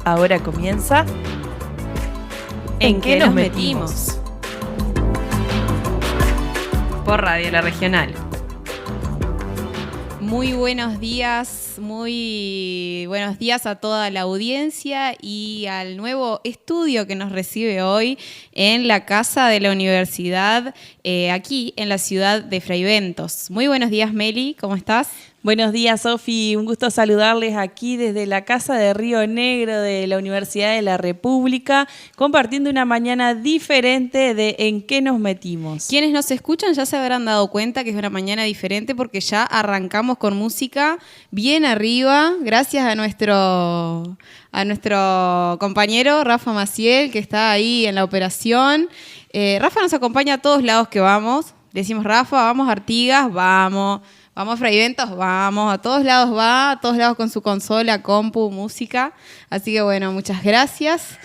Ahora comienza ¿En qué nos metimos? Por Radio La Regional. Muy buenos días a toda la audiencia y al nuevo estudio que nos recibe hoy en la Casa de la Universidad, aquí en la ciudad de Fraiventos. Muy buenos días, Meli, ¿cómo estás? Buenos días, Sofi. Un gusto saludarles aquí desde la Casa de Río Negro de la Universidad de la República, compartiendo una mañana diferente de ¿En qué nos metimos? Quienes nos escuchan ya se habrán dado cuenta que es una mañana diferente porque ya arrancamos con música bien arriba, gracias a nuestro compañero Rafa Maciel, que está ahí en la operación. Rafa nos acompaña a todos lados que vamos. Decimos, Rafa, vamos a Artigas, vamos a Fraiventos, vamos, a todos lados con su consola, compu, música. Así que bueno, muchas gracias.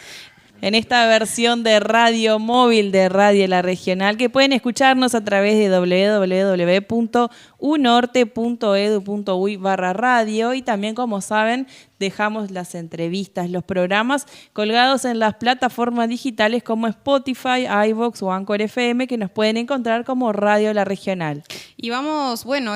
En esta versión de radio móvil de Radio La Regional, que pueden escucharnos a través de www.unorte.edu.uy/radio, y también, como saben, dejamos las entrevistas, los programas colgados en las plataformas digitales como Spotify, iVoox o Anchor FM, que nos pueden encontrar como Radio La Regional. Y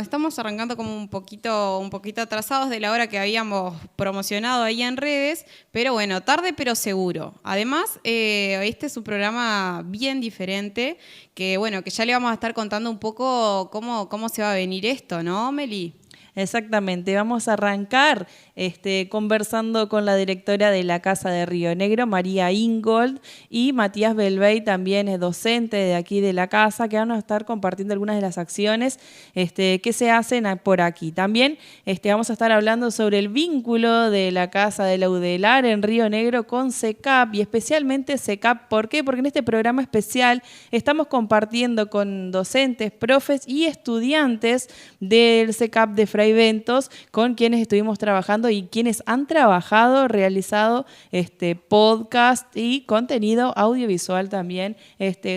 estamos arrancando como un poquito atrasados de la hora que habíamos promocionado ahí en redes, pero bueno, tarde pero seguro. Además, este es un programa bien diferente, que ya le vamos a estar contando un poco cómo se va a venir esto, ¿no, Meli? Exactamente, vamos a arrancar conversando con la directora de la Casa de Río Negro, María Ingold, y Matías Belvey, también es docente de aquí de la casa, que van a estar compartiendo algunas de las acciones que se hacen por aquí. También vamos a estar hablando sobre el vínculo de la Casa de la UDELAR en Río Negro con CECAP, y especialmente CECAP. ¿Por qué? Porque en este programa especial estamos compartiendo con docentes, profes y estudiantes del CECAP de Fraiventos, con quienes estuvimos trabajando y quienes han realizado podcast y contenido audiovisual también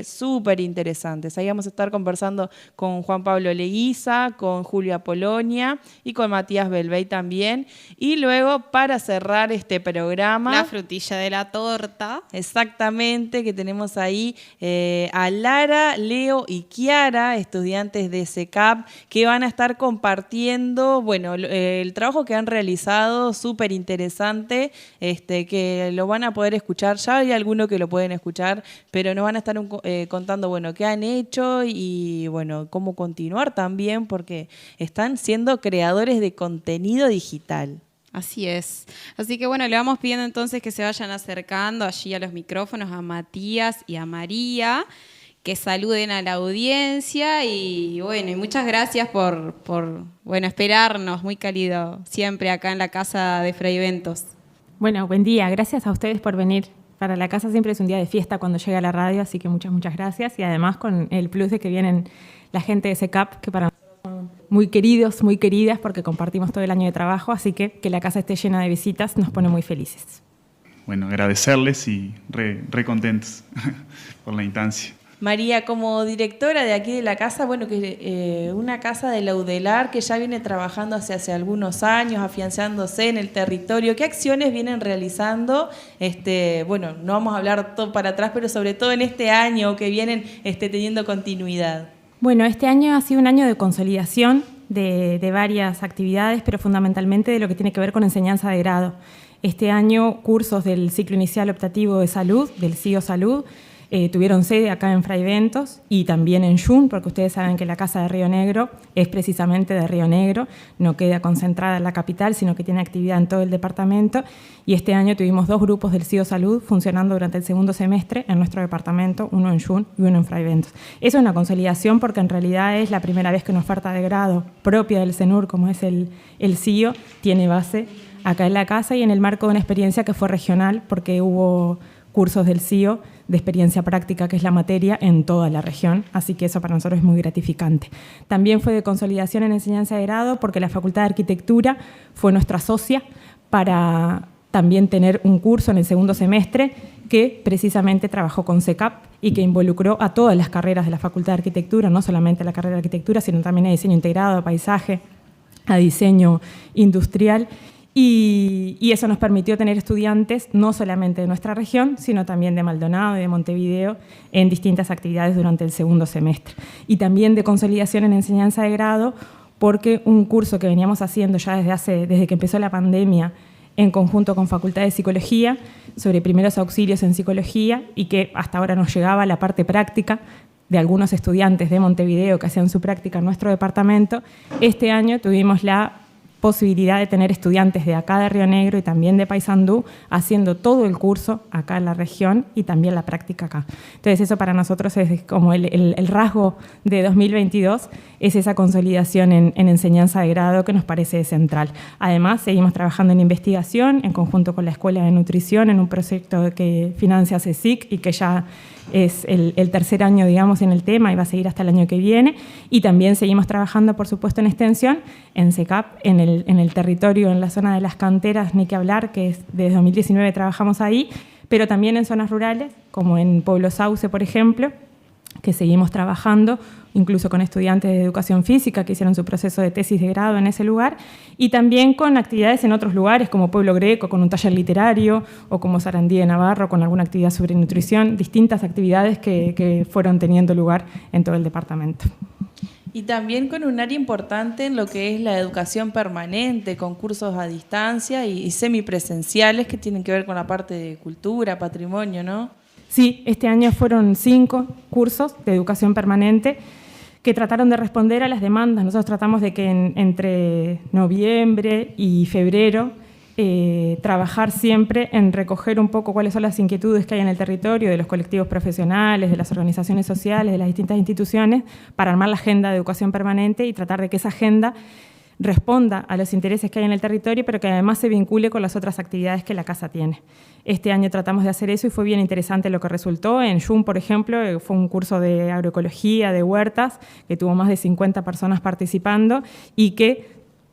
súper interesantes. Ahí vamos a estar conversando con Juan Pablo Leguiza, con Julia Polonia y con Matías Belvey también. Y luego, para cerrar este programa, la frutilla de la torta. Exactamente, que tenemos ahí a Lara, Leo y Kiara, estudiantes de CECAP, que van a estar compartiendo el trabajo que han realizado, súper interesante, que lo van a poder escuchar. Ya hay algunos que lo pueden escuchar, pero nos van a estar contando qué han hecho y cómo continuar también, porque están siendo creadores de contenido digital. Así es. Así que le vamos pidiendo entonces que se vayan acercando allí a los micrófonos a Matías y a María, que saluden a la audiencia y muchas gracias por esperarnos, muy cálido siempre acá en la Casa de Fraiventos. Bueno, buen día, gracias a ustedes por venir. Para la casa siempre es un día de fiesta cuando llega la radio, así que muchas gracias, y además con el plus de que vienen la gente de CECAP, que para nosotros son muy queridos, muy queridas, porque compartimos todo el año de trabajo, así que la casa esté llena de visitas nos pone muy felices. Bueno, agradecerles y re contentos por la instancia. María, como directora de aquí de la casa, una casa de la UDELAR que ya viene trabajando hace algunos años, afianzándose en el territorio, ¿qué acciones vienen realizando? No vamos a hablar todo para atrás, pero sobre todo en este año que vienen teniendo continuidad. Bueno, este año ha sido un año de consolidación de varias actividades, pero fundamentalmente de lo que tiene que ver con enseñanza de grado. Este año, cursos del ciclo inicial optativo de salud, del CIO Salud, tuvieron sede acá en Fraiventos y también en Jun, porque ustedes saben que la Casa de Río Negro es precisamente de Río Negro, no queda concentrada en la capital, sino que tiene actividad en todo el departamento, y este año tuvimos 2 grupos del CIO Salud funcionando durante el segundo semestre en nuestro departamento, uno en Jun y uno en Fraiventos. Eso es una consolidación porque en realidad es la primera vez que una oferta de grado propia del CENUR, como es el CIO, tiene base acá en la casa y en el marco de una experiencia que fue regional, porque hubo cursos del CIO de experiencia práctica, que es la materia, en toda la región, así que eso para nosotros es muy gratificante. También fue de consolidación en enseñanza de grado porque la Facultad de Arquitectura fue nuestra socia para también tener un curso en el segundo semestre que precisamente trabajó con CECAP y que involucró a todas las carreras de la Facultad de Arquitectura, no solamente la carrera de Arquitectura, sino también a diseño integrado, a paisaje, a diseño industrial. Y eso nos permitió tener estudiantes no solamente de nuestra región, sino también de Maldonado y de Montevideo en distintas actividades durante el segundo semestre. Y también de consolidación en enseñanza de grado, porque un curso que veníamos haciendo ya desde que empezó la pandemia en conjunto con Facultad de Psicología, sobre primeros auxilios en psicología, y que hasta ahora nos llegaba la parte práctica de algunos estudiantes de Montevideo que hacían su práctica en nuestro departamento. Este año tuvimos la posibilidad de tener estudiantes de acá de Río Negro y también de Paysandú haciendo todo el curso acá en la región y también la práctica acá. Entonces eso para nosotros es como el rasgo de 2022, es esa consolidación en enseñanza de grado que nos parece central. Además, seguimos trabajando en investigación en conjunto con la Escuela de Nutrición en un proyecto que financia CSIC y que ya es el tercer año, digamos, en el tema y va a seguir hasta el año que viene. Y también seguimos trabajando, por supuesto, en extensión, en CECAP, en el territorio, en la zona de las canteras, ni que hablar, que desde 2019 trabajamos ahí, pero también en zonas rurales, como en Pueblo Sauce, por ejemplo, que seguimos trabajando, incluso con estudiantes de educación física que hicieron su proceso de tesis de grado en ese lugar, y también con actividades en otros lugares, como Pueblo Greco, con un taller literario, o como Sarandí de Navarro, con alguna actividad sobre nutrición, distintas actividades que fueron teniendo lugar en todo el departamento. Y también con un área importante en lo que es la educación permanente, con cursos a distancia y semipresenciales que tienen que ver con la parte de cultura, patrimonio, ¿no? Sí, este año fueron 5 cursos de educación permanente que trataron de responder a las demandas. Nosotros tratamos de que entre noviembre y febrero trabajar siempre en recoger un poco cuáles son las inquietudes que hay en el territorio de los colectivos profesionales, de las organizaciones sociales, de las distintas instituciones, para armar la agenda de educación permanente y tratar de que esa agenda responda a los intereses que hay en el territorio, pero que además se vincule con las otras actividades que la casa tiene. Este año tratamos de hacer eso y fue bien interesante lo que resultó. En YUM, por ejemplo, fue un curso de agroecología, de huertas, que tuvo más de 50 personas participando y que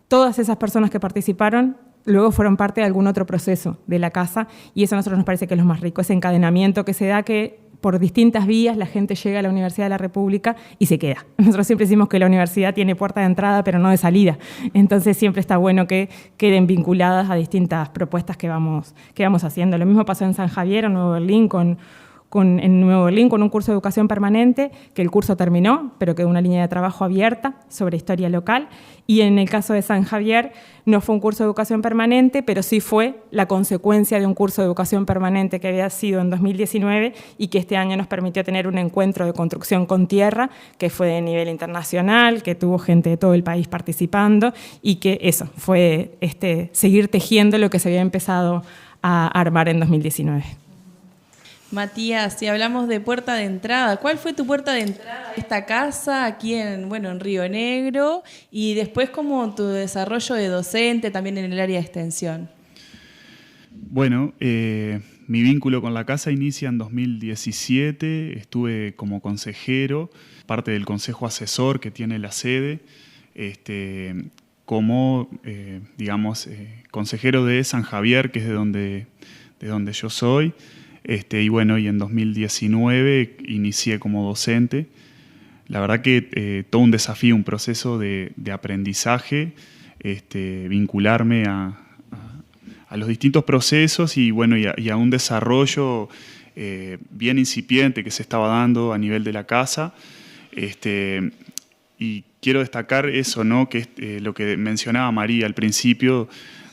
todas esas personas que participaron luego fueron parte de algún otro proceso de la casa, y eso a nosotros nos parece que es lo más rico, ese encadenamiento que se da, que por distintas vías la gente llega a la Universidad de la República y se queda. Nosotros siempre decimos que la universidad tiene puerta de entrada pero no de salida, entonces siempre está bueno que queden vinculadas a distintas propuestas que vamos haciendo. Lo mismo pasó en San Javier, en Nuevo Berlín, en Nuevo Berlín con un curso de educación permanente, que el curso terminó, pero quedó una línea de trabajo abierta sobre historia local. Y en el caso de San Javier no fue un curso de educación permanente, pero sí fue la consecuencia de un curso de educación permanente que había sido en 2019 y que este año nos permitió tener un encuentro de construcción con tierra, que fue de nivel internacional, que tuvo gente de todo el país participando y que eso fue seguir tejiendo lo que se había empezado a armar en 2019. Matías, si hablamos de puerta de entrada, ¿cuál fue tu puerta de entrada a esta casa aquí en Río Negro? Y después, ¿cómo tu desarrollo de docente también en el área de extensión? Bueno, mi vínculo con la casa inicia en 2017, estuve como consejero, parte del consejo asesor que tiene la sede, como, consejero de San Javier, que es de donde yo soy. Y bueno, y en 2019 inicié como docente. La verdad que todo un desafío, un proceso de aprendizaje, vincularme a los distintos procesos y bueno, y a un desarrollo bien incipiente que se estaba dando a nivel de la casa. Y quiero destacar eso, ¿no? Que es lo que mencionaba María al principio,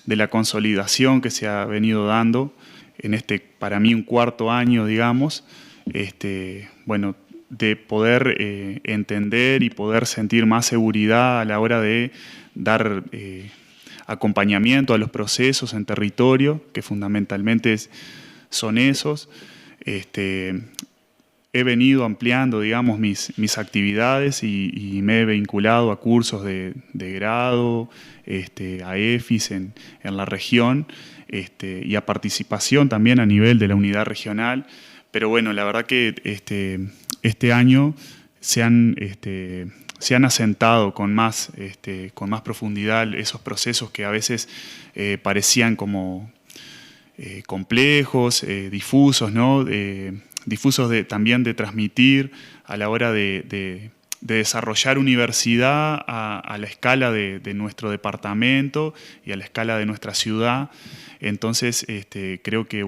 de la consolidación que se ha venido dando en para mí, un cuarto año, digamos, bueno, de poder entender y poder sentir más seguridad a la hora de dar acompañamiento a los procesos en territorio, que fundamentalmente son esos. He venido ampliando, digamos, mis actividades y me he vinculado a cursos de grado, a EFIS en la región, y a participación también a nivel de la unidad regional. Pero bueno, la verdad que este año se han asentado con más profundidad esos procesos que a veces parecían como complejos, difusos, ¿no? Difusos también de transmitir a la hora de desarrollar universidad a la escala de nuestro departamento y a la escala de nuestra ciudad. Entonces, creo que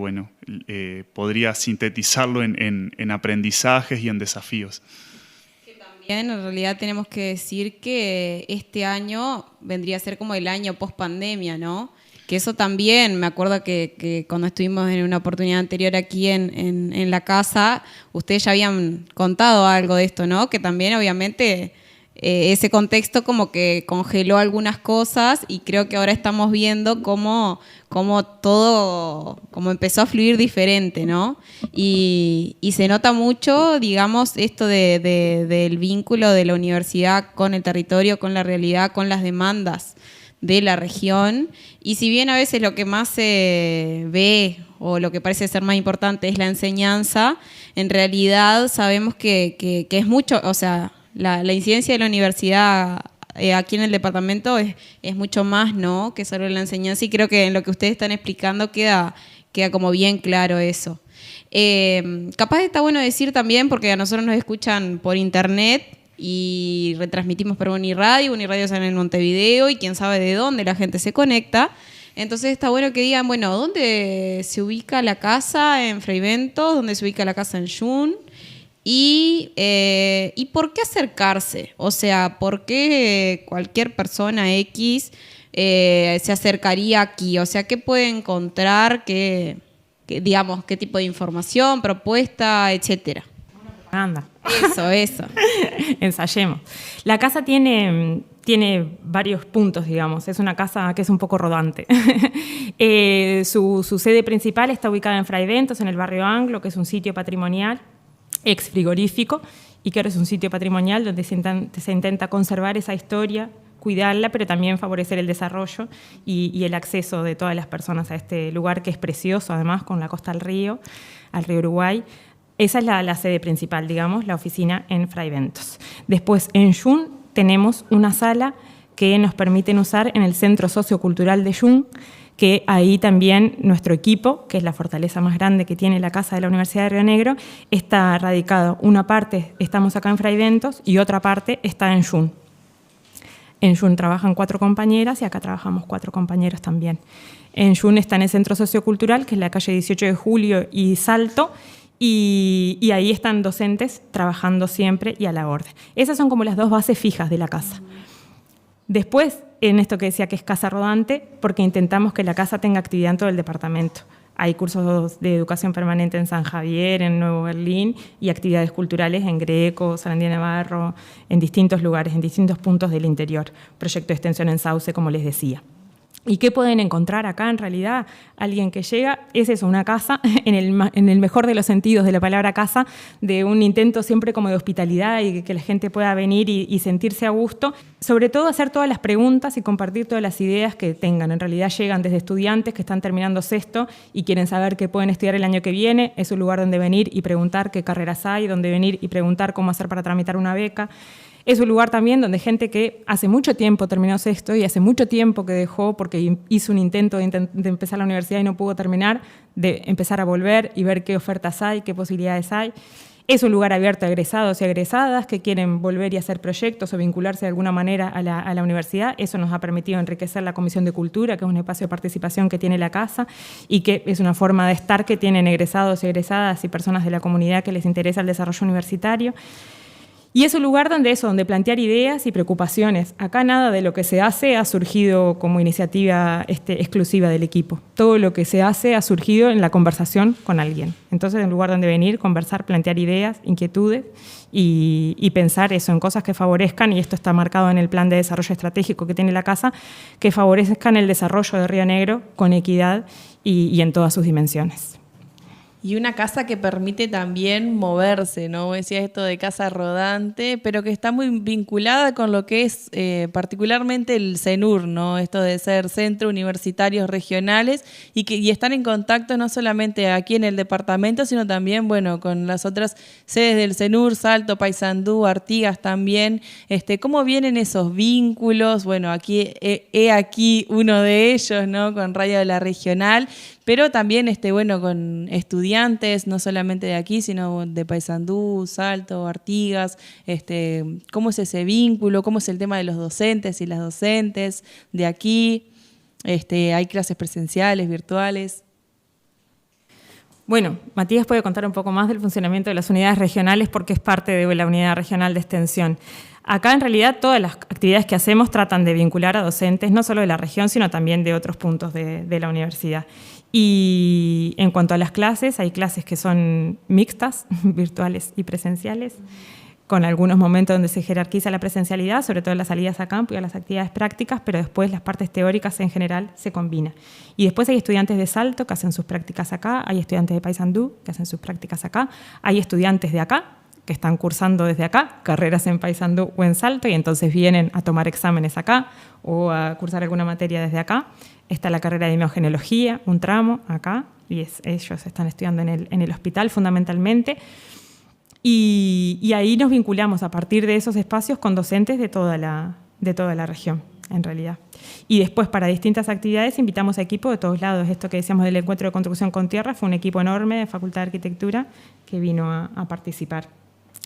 podría sintetizarlo en aprendizajes y en desafíos. En realidad tenemos que decir que este año vendría a ser como el año post pandemia, ¿no? Que eso también, me acuerdo que cuando estuvimos en una oportunidad anterior aquí en la casa, ustedes ya habían contado algo de esto, ¿no? Que también obviamente ese contexto como que congeló algunas cosas y creo que ahora estamos viendo cómo todo como empezó a fluir diferente, ¿no? Y se nota mucho, digamos, esto del vínculo de la universidad con el territorio, con la realidad, con las demandas de la región. Y si bien a veces lo que más se ve o lo que parece ser más importante es la enseñanza, en realidad sabemos que es mucho, o sea, la incidencia de la universidad aquí en el departamento es mucho más, ¿no?, que solo la enseñanza, y creo que en lo que ustedes están explicando queda como bien claro eso. Capaz está bueno decir también, porque a nosotros nos escuchan por internet y retransmitimos por Uniradio sale en Montevideo y quién sabe de dónde la gente se conecta. Entonces está bueno que digan, bueno, ¿dónde se ubica la casa en Fraiventos? ¿Dónde se ubica la casa en Jun? ¿Y por qué acercarse? O sea, ¿por qué cualquier persona X se acercaría aquí? O sea, ¿qué puede encontrar? Digamos, ¿qué tipo de información, propuesta, etcétera? Anda. Eso. Ensayemos. La casa tiene varios puntos, digamos. Es una casa que es un poco rodante. Su sede principal está ubicada en Fraiventos, en el barrio Anglo, que es un sitio patrimonial, ex frigorífico, y que ahora es un sitio patrimonial donde se intenta conservar esa historia, cuidarla, pero también favorecer el desarrollo y el acceso de todas las personas a este lugar que es precioso, además, con la costa al río Uruguay. Esa es la sede principal, digamos, la oficina en Fraiventos. Después, en Jun tenemos una sala que nos permiten usar en el Centro Sociocultural de Jun, que ahí también nuestro equipo, que es la fortaleza más grande que tiene la Casa de la Universidad de Río Negro, está radicado. Una parte estamos acá en Fraiventos y otra parte está en Jun. En Jun trabajan 4 compañeras y acá trabajamos 4 compañeros también. En Jun está en el Centro Sociocultural, que es la calle 18 de Julio y Salto, y ahí están docentes trabajando siempre y a la orden. Esas son como las 2 bases fijas de la casa. Después, en esto que decía que es casa rodante, porque intentamos que la casa tenga actividad en todo el departamento. Hay cursos de educación permanente en San Javier, en Nuevo Berlín, y actividades culturales en Greco, Sarandí de Navarro, en distintos lugares, en distintos puntos del interior. Proyecto de extensión en Sauce, como les decía. ¿Y qué pueden encontrar acá en realidad? Alguien que llega, es eso, una casa, en el mejor de los sentidos de la palabra casa, de un intento siempre como de hospitalidad y que la gente pueda venir y sentirse a gusto. Sobre todo hacer todas las preguntas y compartir todas las ideas que tengan. En realidad llegan desde estudiantes que están terminando sexto y quieren saber qué pueden estudiar el año que viene. Es un lugar donde venir y preguntar qué carreras hay, donde venir y preguntar cómo hacer para tramitar una beca. Es un lugar también donde gente que hace mucho tiempo terminó sexto y hace mucho tiempo que dejó porque hizo un intento de empezar la universidad y no pudo terminar, de empezar a volver y ver qué ofertas hay, qué posibilidades hay. Es un lugar abierto a egresados y egresadas que quieren volver y hacer proyectos o vincularse de alguna manera a la universidad. Eso nos ha permitido enriquecer la Comisión de Cultura, que es un espacio de participación que tiene la casa y que es una forma de estar que tienen egresados y egresadas y personas de la comunidad que les interesa el desarrollo universitario. Y es un lugar donde plantear ideas y preocupaciones. Acá nada de lo que se hace ha surgido como iniciativa exclusiva del equipo. Todo lo que se hace ha surgido en la conversación con alguien. Entonces, es un lugar donde venir, conversar, plantear ideas, inquietudes y pensar eso en cosas que favorezcan, y esto está marcado en el plan de desarrollo estratégico que tiene la casa, que favorezcan el desarrollo de Río Negro con equidad y en todas sus dimensiones. Y una casa que permite también moverse, ¿no? Decía esto de casa rodante, pero que está muy vinculada con lo que es particularmente el CENUR, ¿no? Esto de ser centros universitarios regionales y están en contacto no solamente aquí en el departamento, sino también, bueno, con las otras sedes del CENUR, Salto, Paysandú, Artigas también. ¿Cómo vienen esos vínculos? Bueno, aquí uno de ellos, ¿no? Con Radio de la Regional. pero también con estudiantes, no solamente de aquí, sino de Paysandú, Salto, Artigas. ¿Cómo es ese vínculo? ¿Cómo es el tema de los docentes y las docentes de aquí? ¿Hay clases presenciales, virtuales? Bueno, Matías puede contar un poco más del funcionamiento de las unidades regionales porque es parte de la unidad regional de extensión. Acá, en realidad, todas las actividades que hacemos tratan de vincular a docentes, no solo de la región, sino también de otros puntos de la universidad. Y en cuanto a las clases, hay clases que son mixtas, virtuales y presenciales, con algunos momentos donde se jerarquiza la presencialidad, sobre todo en las salidas a campo y a las actividades prácticas, pero después las partes teóricas en general se combinan. Y después hay estudiantes de Salto que hacen sus prácticas acá, hay estudiantes de Paysandú que hacen sus prácticas acá, hay estudiantes de acá que están cursando desde acá, carreras en Paysandú o en Salto, y entonces vienen a tomar exámenes acá o a cursar alguna materia desde acá. Está la carrera de imagenología, un tramo acá, y ellos están estudiando en el hospital fundamentalmente. Y ahí nos vinculamos a partir de esos espacios con docentes de toda la región, en realidad. Y después, para distintas actividades, invitamos a equipos de todos lados. Esto que decíamos del encuentro de construcción con tierra fue un equipo enorme de Facultad de Arquitectura que vino a participar.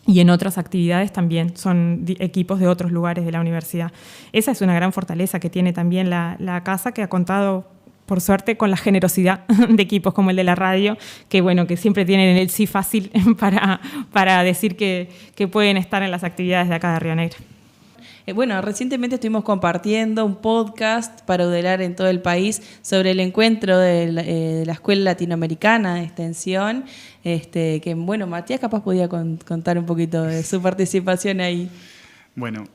Y en otras actividades también son equipos de otros lugares de la universidad. Esa es una gran fortaleza que tiene también la casa, que ha contado, por suerte, con la generosidad de equipos como el de la radio, que siempre tienen el sí fácil para decir que pueden estar en las actividades de acá de Río Negro. Recientemente estuvimos compartiendo un podcast para Udelar en todo el país sobre el encuentro de la Escuela Latinoamericana de Extensión, Matías capaz podía contar un poquito de su participación ahí. Bueno,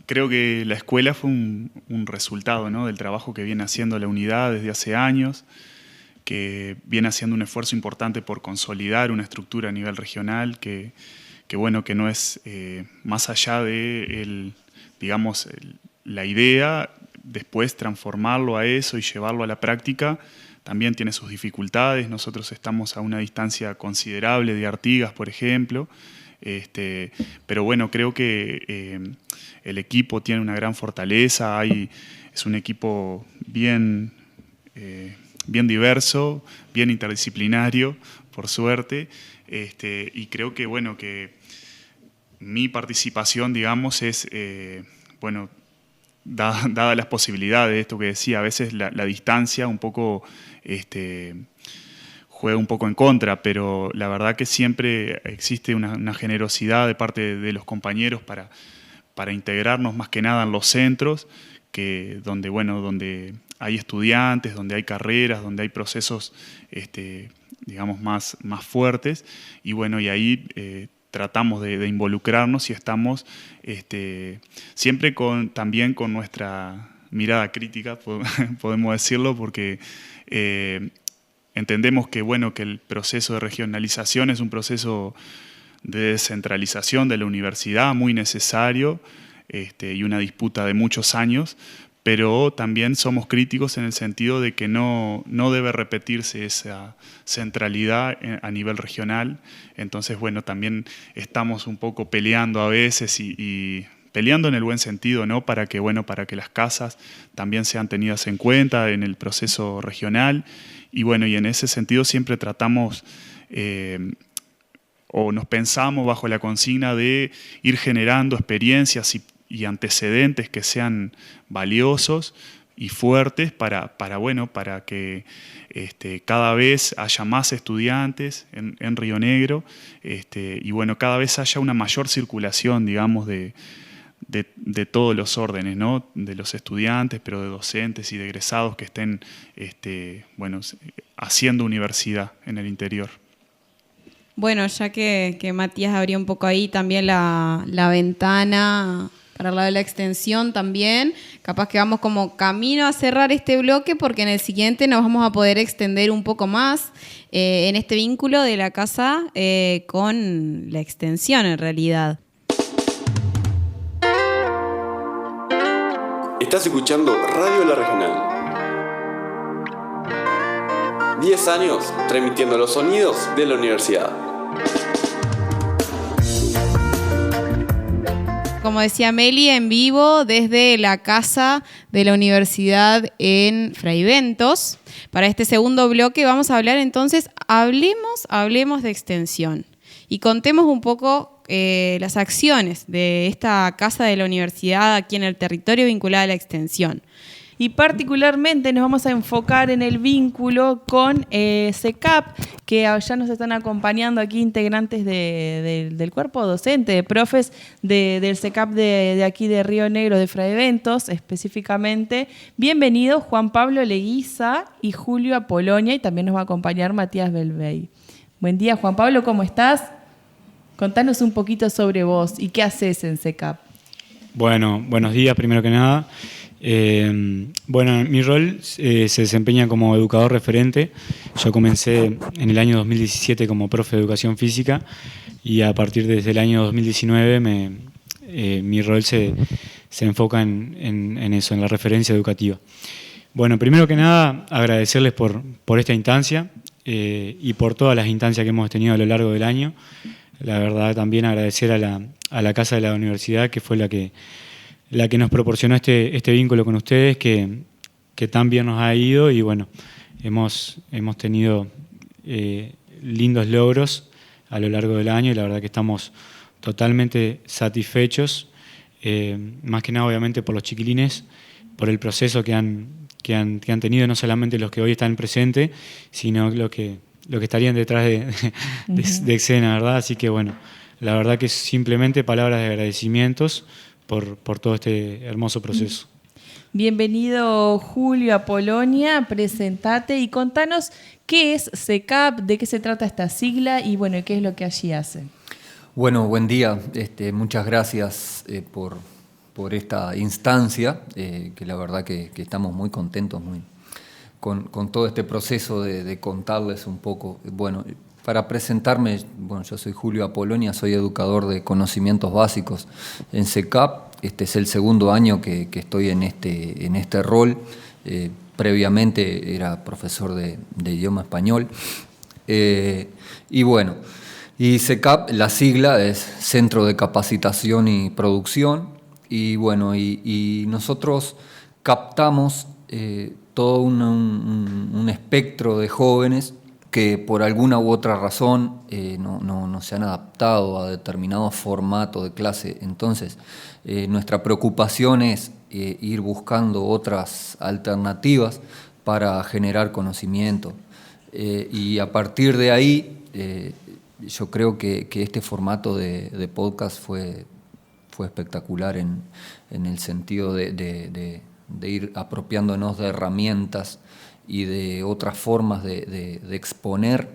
creo que la escuela fue un resultado, ¿no?, del trabajo que viene haciendo la unidad desde hace años, que viene haciendo un esfuerzo importante por consolidar una estructura a nivel regional que no es más allá de la idea, después transformarlo a eso y llevarlo a la práctica, también tiene sus dificultades. Nosotros estamos a una distancia considerable de Artigas, por ejemplo, pero creo que el equipo tiene una gran fortaleza, es un equipo bien diverso, bien interdisciplinario, por suerte, y creo que mi participación, es, dadas las posibilidades de esto que decía, a veces la distancia un poco juega un poco en contra, pero la verdad que siempre existe una generosidad de parte de los compañeros para integrarnos más que nada en los centros, donde hay estudiantes, donde hay carreras, donde hay procesos más fuertes, y ahí tratamos de involucrarnos y estamos siempre también con nuestra mirada crítica, podemos decirlo, porque entendemos que el proceso de regionalización es un proceso de descentralización de la universidad muy necesario, y una disputa de muchos años, pero también somos críticos en el sentido de que no debe repetirse esa centralidad a nivel regional. Entonces, también estamos un poco peleando a veces y peleando en el buen sentido, ¿no?, para que las casas también sean tenidas en cuenta en el proceso regional. Y en ese sentido siempre tratamos o nos pensamos bajo la consigna de ir generando experiencias y antecedentes que sean valiosos y fuertes para que cada vez haya más estudiantes en Río Negro, y cada vez haya una mayor circulación, de todos los órdenes, ¿no?, de los estudiantes, pero de docentes y de egresados que estén haciendo universidad en el interior. Bueno, ya que Matías abrió un poco ahí también la ventana para el lado de la extensión también, capaz que vamos como camino a cerrar este bloque, porque en el siguiente nos vamos a poder extender un poco más en este vínculo de la casa con la extensión en realidad. Estás escuchando Radio La Regional. 10 años transmitiendo los sonidos de la universidad. Como decía Meli, en vivo desde la casa de la universidad en Fraiventos. Para este segundo bloque vamos a hablar entonces, hablemos de extensión y contemos un poco las acciones de esta casa de la universidad aquí en el territorio vinculada a la extensión. Y particularmente nos vamos a enfocar en el vínculo con CECAP, que ya nos están acompañando aquí integrantes del cuerpo docente, de profes del CECAP de aquí de Río Negro, de Fraiventos específicamente. Bienvenidos Juan Pablo Leguiza y Julio Apolonia, y también nos va a acompañar Matías Belvey. Buen día Juan Pablo, ¿cómo estás? Contanos un poquito sobre vos y qué haces en CECAP. Bueno, buenos días primero que nada. Mi rol se desempeña como educador referente. Yo comencé en el año 2017 como profe de educación física y a partir desde el año 2019 mi rol se enfoca en eso, en la referencia educativa. Bueno, primero que nada agradecerles por esta instancia y por todas las instancias que hemos tenido a lo largo del año. La verdad también agradecer a la Casa de la Universidad, que fue la que nos proporcionó este vínculo con ustedes, que tan bien nos ha ido y bueno, hemos tenido lindos logros a lo largo del año y la verdad que estamos totalmente satisfechos, más que nada obviamente por los chiquilines, por el proceso que han tenido, no solamente los que hoy están presentes, sino los que estarían detrás de escena, ¿verdad? Así que bueno, la verdad que simplemente palabras de agradecimientos por todo este hermoso proceso. Bienvenido Julio Apolonia, presentate y contanos qué es CECAP, de qué se trata esta sigla y bueno, qué es lo que allí hacen. Bueno, buen día, muchas gracias por esta instancia, que la verdad que estamos muy contentos con todo este proceso de contarles un poco. Bueno, para presentarme, yo soy Julio Apolonia, soy educador de conocimientos básicos en CECAP. Este es el segundo año que estoy en este rol. Previamente era profesor de idioma español. Y CECAP, la sigla es Centro de Capacitación y Producción. Y nosotros captamos todo un espectro de jóvenes que por alguna u otra razón no se han adaptado a determinados formatos de clase. Entonces, nuestra preocupación es ir buscando otras alternativas para generar conocimiento. Y a partir de ahí, yo creo que este formato de podcast fue espectacular en el sentido de ir apropiándonos de herramientas y de otras formas de exponer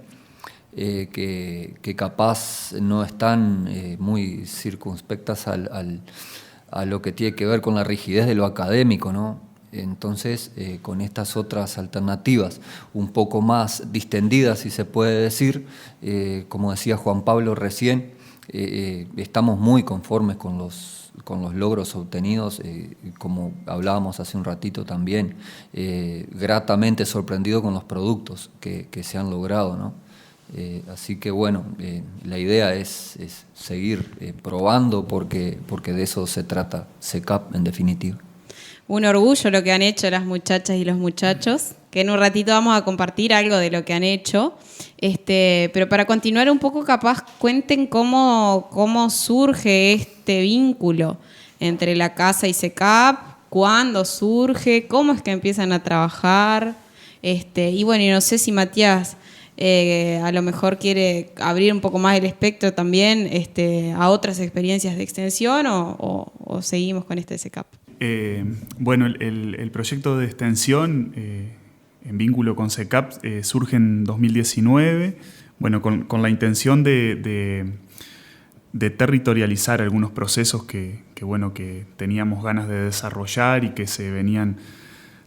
que capaz no están muy circunspectas a lo que tiene que ver con la rigidez de lo académico, ¿no? Entonces, con estas otras alternativas un poco más distendidas, si se puede decir, como decía Juan Pablo recién, estamos muy conformes con los logros obtenidos, como hablábamos hace un ratito también, gratamente sorprendido con los productos que se han logrado, ¿no? Así que bueno, la idea es seguir probando porque de eso se trata CECAP en definitiva. Un orgullo lo que han hecho las muchachas y los muchachos, que en un ratito vamos a compartir algo de lo que han hecho. Pero para continuar un poco, capaz cuenten cómo surge este vínculo entre la casa y CECAP, cuándo surge, cómo es que empiezan a trabajar. Y bueno, y no sé si Matías a lo mejor quiere abrir un poco más el espectro también a otras experiencias de extensión o seguimos con este de CECAP. Bueno, el proyecto de extensión en vínculo con CECAP surge en 2019, bueno, con la intención de territorializar algunos procesos que teníamos ganas de desarrollar y que se venían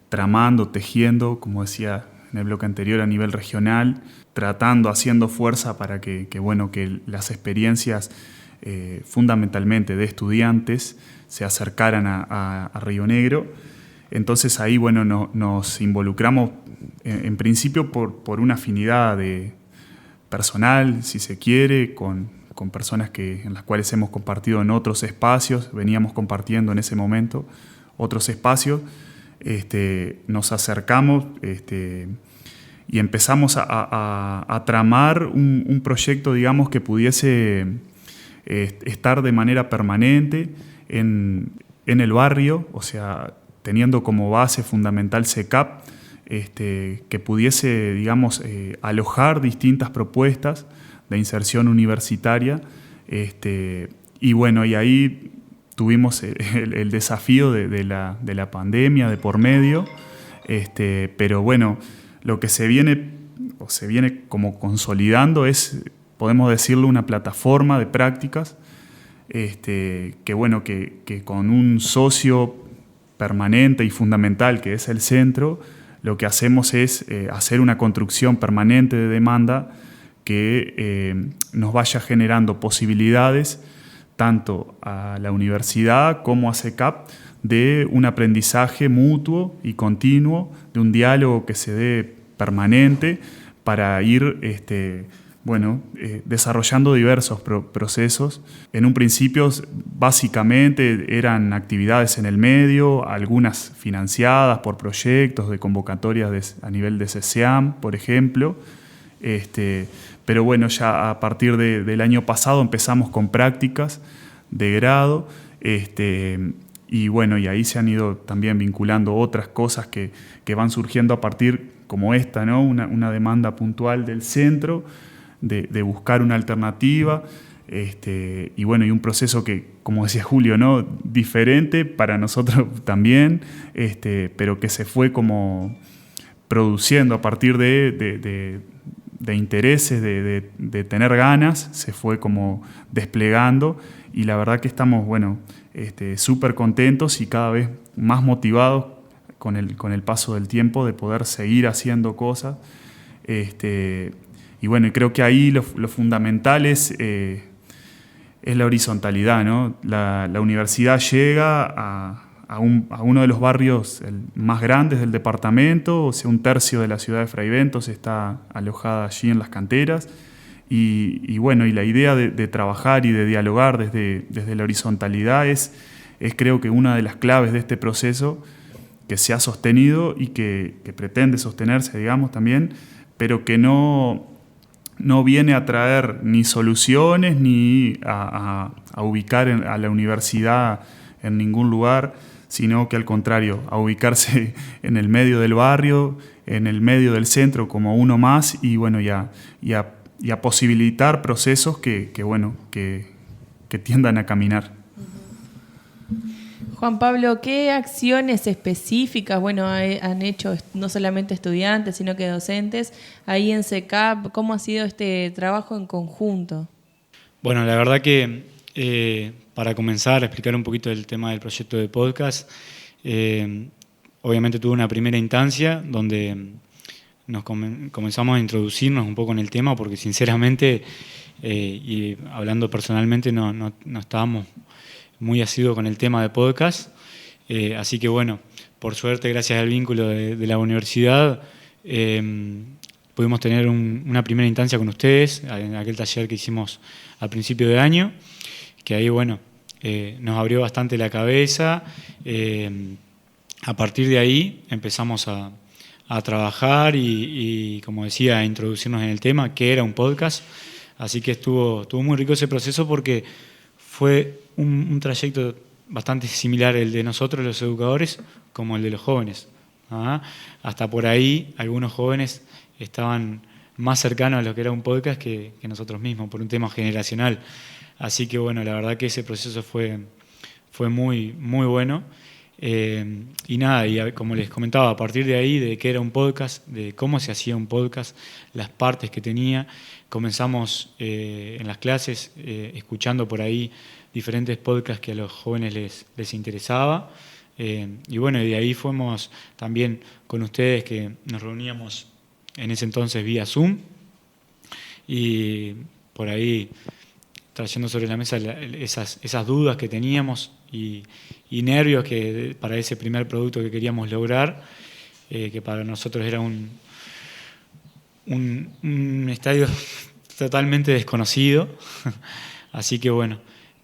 tramando, tejiendo, como decía en el bloque anterior, a nivel regional, haciendo fuerza para que las experiencias fundamentalmente de estudiantes se acercaran a Río Negro. Entonces ahí nos involucramos en principio por una afinidad personal, si se quiere, con personas en las cuales hemos compartido en otros espacios, veníamos compartiendo en ese momento otros espacios, nos acercamos y empezamos a tramar un proyecto, digamos, que pudiese estar de manera permanente en el barrio, o sea, teniendo como base fundamental CECAP, que pudiese, digamos, alojar distintas propuestas de inserción universitaria. Y bueno, y ahí tuvimos el desafío de la pandemia de por medio, pero bueno, lo que se viene como consolidando es, podemos decirlo, una plataforma de prácticas, que bueno, que con un socio permanente y fundamental que es el centro, lo que hacemos es hacer una construcción permanente de demanda que nos vaya generando posibilidades tanto a la universidad como a CECAP de un aprendizaje mutuo y continuo, de un diálogo que se dé permanente para ir desarrollando diversos procesos. En un principio, básicamente, eran actividades en el medio, algunas financiadas por proyectos de convocatorias a nivel de CESEAM, por ejemplo. Pero bueno, ya a partir del año pasado empezamos con prácticas de grado, y bueno, y ahí se han ido también vinculando otras cosas que van surgiendo a partir, como esta, ¿no? Una demanda puntual del centro, de buscar una alternativa, y bueno, y un proceso que, como decía Julio, ¿no? Diferente para nosotros también, pero que se fue como produciendo a partir de intereses, de tener ganas, se fue como desplegando, y la verdad que estamos, bueno, súper contentos y cada vez más motivados con el paso del tiempo de poder seguir haciendo cosas. Y bueno, y creo que ahí lo fundamental es la horizontalidad, ¿no? La universidad llega a uno de los barrios más grandes del departamento, o sea, 1/3 de la ciudad de Fraiventos está alojada allí en las canteras. Y bueno, y la idea de trabajar y de dialogar desde la horizontalidad es creo que una de las claves de este proceso que se ha sostenido y que pretende sostenerse, digamos, también, pero que no viene a traer ni soluciones ni a ubicar a la universidad en ningún lugar, sino que al contrario, a ubicarse en el medio del barrio, en el medio del centro como uno más, y bueno, y a posibilitar procesos que tiendan a caminar. Juan Pablo, ¿qué acciones específicas han hecho no solamente estudiantes, sino que docentes ahí en CECAP? ¿Cómo ha sido este trabajo en conjunto? Bueno, la verdad que para comenzar a explicar un poquito el tema del proyecto de podcast, obviamente tuve una primera instancia donde nos comenzamos a introducirnos un poco en el tema, porque sinceramente, y hablando personalmente, no estábamos muy asiduos con el tema de podcast, así que bueno, por suerte, gracias al vínculo de la universidad, pudimos tener una primera instancia con ustedes, en aquel taller que hicimos al principio de año, que ahí bueno, nos abrió bastante la cabeza. A partir de ahí empezamos a trabajar y, como decía, a introducirnos en el tema, que era un podcast, así que estuvo muy rico ese proceso, porque fue un trayecto bastante similar el de nosotros, los educadores, como el de los jóvenes. Hasta por ahí algunos jóvenes estaban más cercanos a lo que era un podcast que nosotros mismos, por un tema generacional. Así que bueno, la verdad que ese proceso fue muy, muy bueno. Y nada, y como les comentaba, a partir de ahí, de qué era un podcast, de cómo se hacía un podcast, las partes que tenía, comenzamos en las clases escuchando por ahí diferentes podcasts que a los jóvenes les interesaba. Y bueno, y de ahí fuimos también con ustedes, que nos reuníamos en ese entonces vía Zoom, y por ahí trayendo sobre la mesa esas dudas que teníamos y nervios que para ese primer producto que queríamos lograr, que para nosotros era un estadio totalmente desconocido. Así que bueno,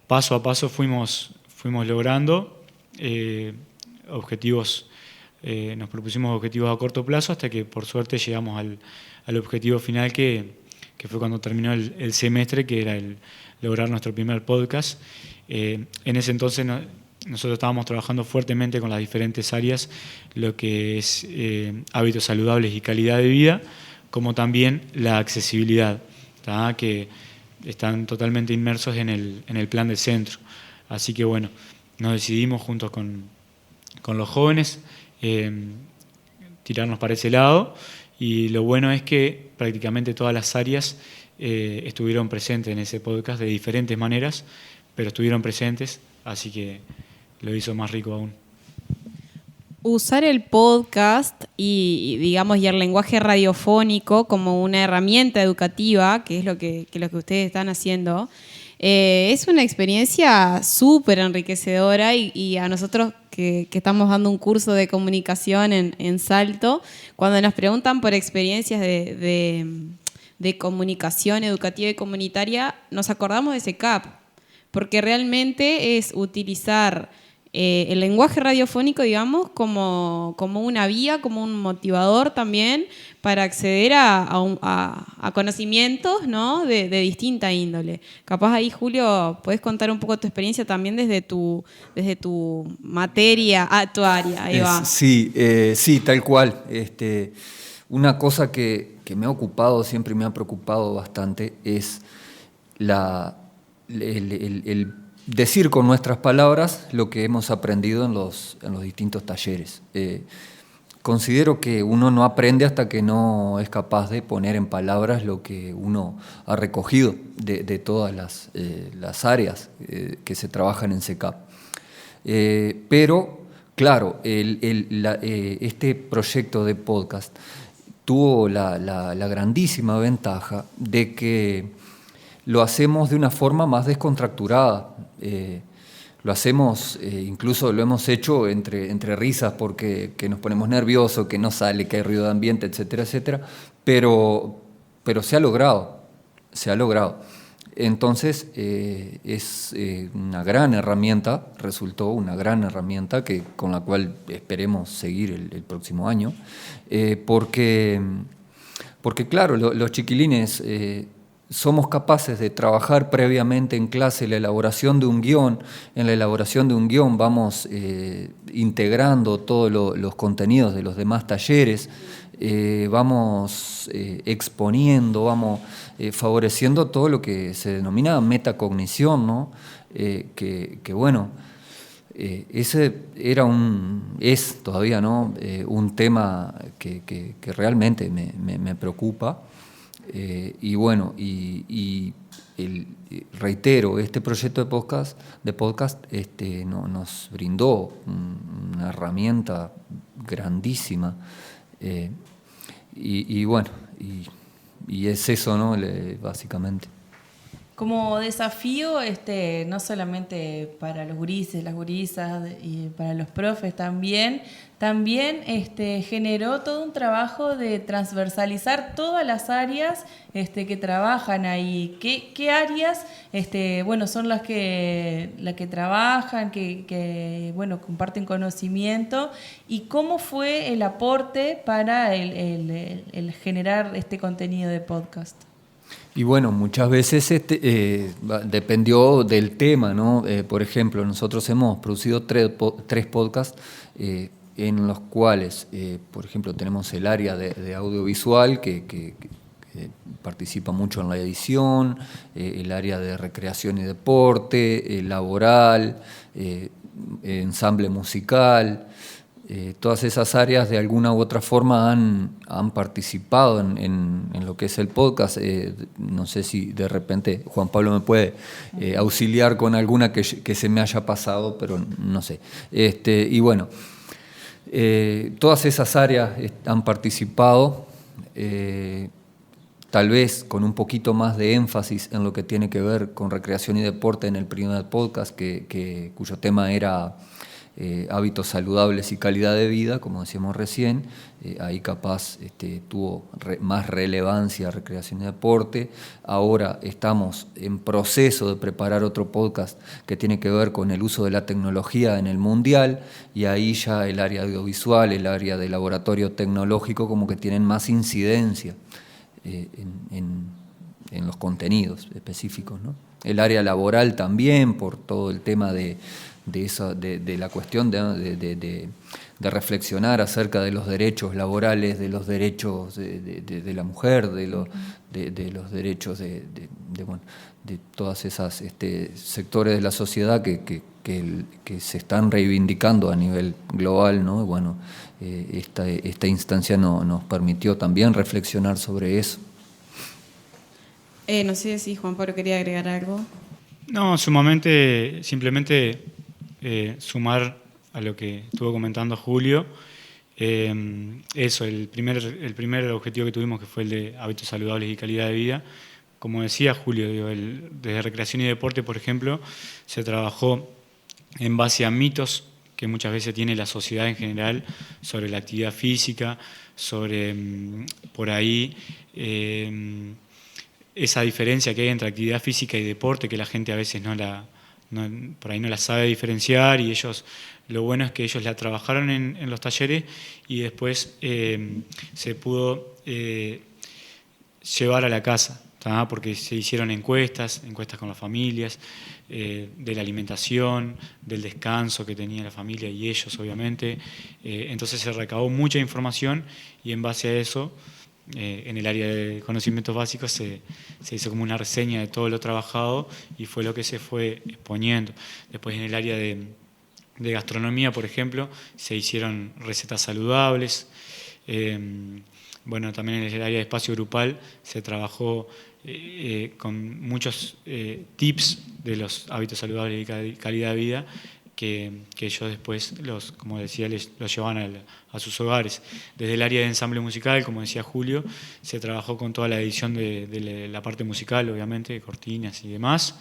paso a paso fuimos logrando objetivos nos propusimos objetivos a corto plazo hasta que por suerte llegamos al objetivo final que fue cuando terminó el semestre, que era el lograr nuestro primer podcast. En ese entonces nosotros estábamos trabajando fuertemente con las diferentes áreas, lo que es hábitos saludables y calidad de vida, como también la accesibilidad, ¿tá? Que están totalmente inmersos en el plan del centro. Así que bueno, nos decidimos juntos con los jóvenes tirarnos para ese lado, y lo bueno es que prácticamente todas las áreas estuvieron presentes en ese podcast de diferentes maneras, pero estuvieron presentes, así que lo hizo más rico aún. Usar el podcast y el lenguaje radiofónico como una herramienta educativa, que es lo que ustedes están haciendo, es una experiencia súper enriquecedora, y a nosotros que estamos dando un curso de comunicación en Salto, cuando nos preguntan por experiencias de comunicación educativa y comunitaria, nos acordamos de SECAP, porque realmente es utilizar el lenguaje radiofónico, digamos, como una vía, como un motivador también para acceder a conocimientos, ¿no? de distinta índole. Capaz ahí, Julio, podés contar un poco tu experiencia también desde tu materia, tu área. Ahí va. Sí, tal cual. Una cosa que me ha ocupado, siempre me ha preocupado bastante, es el decir con nuestras palabras lo que hemos aprendido en los distintos talleres. Considero que uno no aprende hasta que no es capaz de poner en palabras lo que uno ha recogido de todas las áreas que se trabajan en SECAP. Pero, claro, este proyecto de podcast tuvo la grandísima ventaja de que lo hacemos de una forma más descontracturada. Lo hacemos, incluso lo hemos hecho entre risas porque que nos ponemos nerviosos, que no sale, que hay ruido de ambiente, etcétera, etcétera, pero se ha logrado. Entonces es una gran herramienta, resultó una gran herramienta con la cual esperemos seguir el próximo año, porque claro, los chiquilines somos capaces de trabajar previamente en clase la elaboración de un guión. En la elaboración de un guión vamos integrando todos los contenidos de los demás talleres, vamos exponiendo, vamos favoreciendo todo lo que se denomina metacognición, ¿no? Que bueno, ese es todavía, ¿no? Un tema que realmente me preocupa. Y bueno, reitero, este proyecto de podcast nos brindó una herramienta grandísima, y bueno, y es eso, ¿no? Básicamente. Como desafío, no solamente para los gurises, las gurisas y para los profes también generó todo un trabajo de transversalizar todas las áreas que trabajan ahí. ¿Qué áreas son las que trabajan, que comparten conocimiento? ¿Y cómo fue el aporte para el generar este contenido de podcast? Y bueno, muchas veces dependió del tema, ¿no? Por ejemplo, nosotros hemos producido tres podcasts en los cuales, por ejemplo, tenemos el área de audiovisual que participa mucho en la edición, el área de recreación y deporte, laboral, ensamble musical. Todas esas áreas de alguna u otra forma han participado en lo que es el podcast. No sé si de repente Juan Pablo me puede auxiliar con alguna que se me haya pasado, pero no sé. Y bueno, todas esas áreas han participado, tal vez con un poquito más de énfasis en lo que tiene que ver con recreación y deporte en el primer podcast, cuyo tema era hábitos saludables y calidad de vida, como decíamos recién, ahí capaz tuvo más relevancia recreación y deporte. Ahora estamos en proceso de preparar otro podcast que tiene que ver con el uso de la tecnología en el mundial, y ahí ya el área audiovisual, el área de laboratorio tecnológico como que tienen más incidencia en los contenidos específicos, ¿no? El área laboral también, por todo el tema de la cuestión de reflexionar acerca de los derechos laborales, de los derechos de la mujer, de los derechos de todas esas sectores de la sociedad que se están reivindicando a nivel global, ¿no? Bueno, esta instancia nos permitió también reflexionar sobre eso. No sé si Juan Pablo quería agregar algo. No, sumamente, simplemente sumar a lo que estuvo comentando Julio. Eso, el primer objetivo que tuvimos, que fue el de hábitos saludables y calidad de vida. Como decía Julio, desde recreación y deporte, por ejemplo, se trabajó en base a mitos que muchas veces tiene la sociedad en general sobre la actividad física, sobre por ahí esa diferencia que hay entre actividad física y deporte, que la gente a veces por ahí no la sabe diferenciar, y ellos, lo bueno es que ellos la trabajaron en los talleres y después se pudo llevar a la casa, ¿tá? Porque se hicieron encuestas con las familias, de la alimentación, del descanso que tenía la familia y ellos, obviamente. Entonces se recabó mucha información y en base a eso, en el área de conocimientos básicos se hizo como una reseña de todo lo trabajado y fue lo que se fue exponiendo. Después en el área de gastronomía, por ejemplo, se hicieron recetas saludables. Bueno, también en el área de espacio grupal se trabajó con muchos tips de los hábitos saludables y calidad de vida que ellos después, como decía, los llevaban a sus hogares. Desde el área de ensamble musical, como decía Julio, se trabajó con toda la edición de la parte musical, obviamente, de cortinas y demás.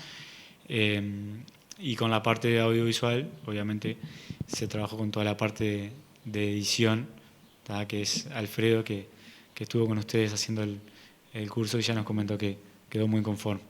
Y con la parte de audiovisual, obviamente, se trabajó con toda la parte de edición, ¿tá? Que es Alfredo, que estuvo con ustedes haciendo el curso y ya nos comentó que quedó muy conforme.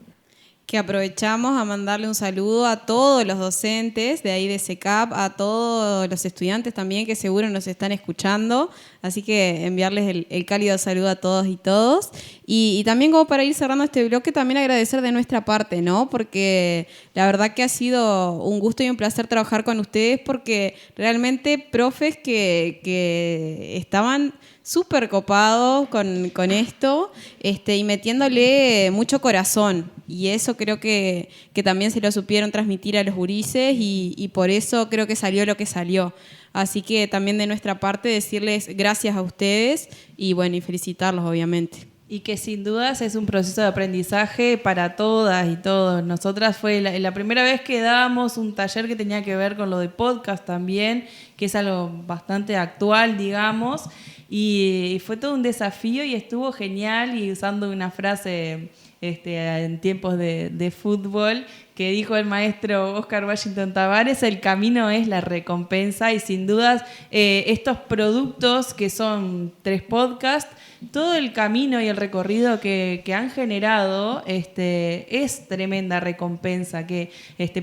Que aprovechamos a mandarle un saludo a todos los docentes de ahí de SECAP, a todos los estudiantes también que seguro nos están escuchando, así que enviarles el cálido saludo a todos y todos. Y también, como para ir cerrando este bloque, también agradecer de nuestra parte, ¿no? Porque la verdad que ha sido un gusto y un placer trabajar con ustedes, porque realmente profes que estaban súper copados con esto, y metiéndole mucho corazón, y eso creo que también se lo supieron transmitir a los gurises, y por eso creo que salió lo que salió. Así que también de nuestra parte decirles gracias a ustedes y bueno, y felicitarlos obviamente. Y que sin dudas es un proceso de aprendizaje para todas y todos. Nosotras fue la primera vez que dábamos un taller que tenía que ver con lo de podcast también, que es algo bastante actual, digamos, y fue todo un desafío y estuvo genial, y usando una frase en tiempos de fútbol que dijo el maestro Oscar Washington Tavares: el camino es la recompensa. Y sin dudas estos productos que son 3 podcasts, todo el camino y el recorrido que han generado es tremenda recompensa, que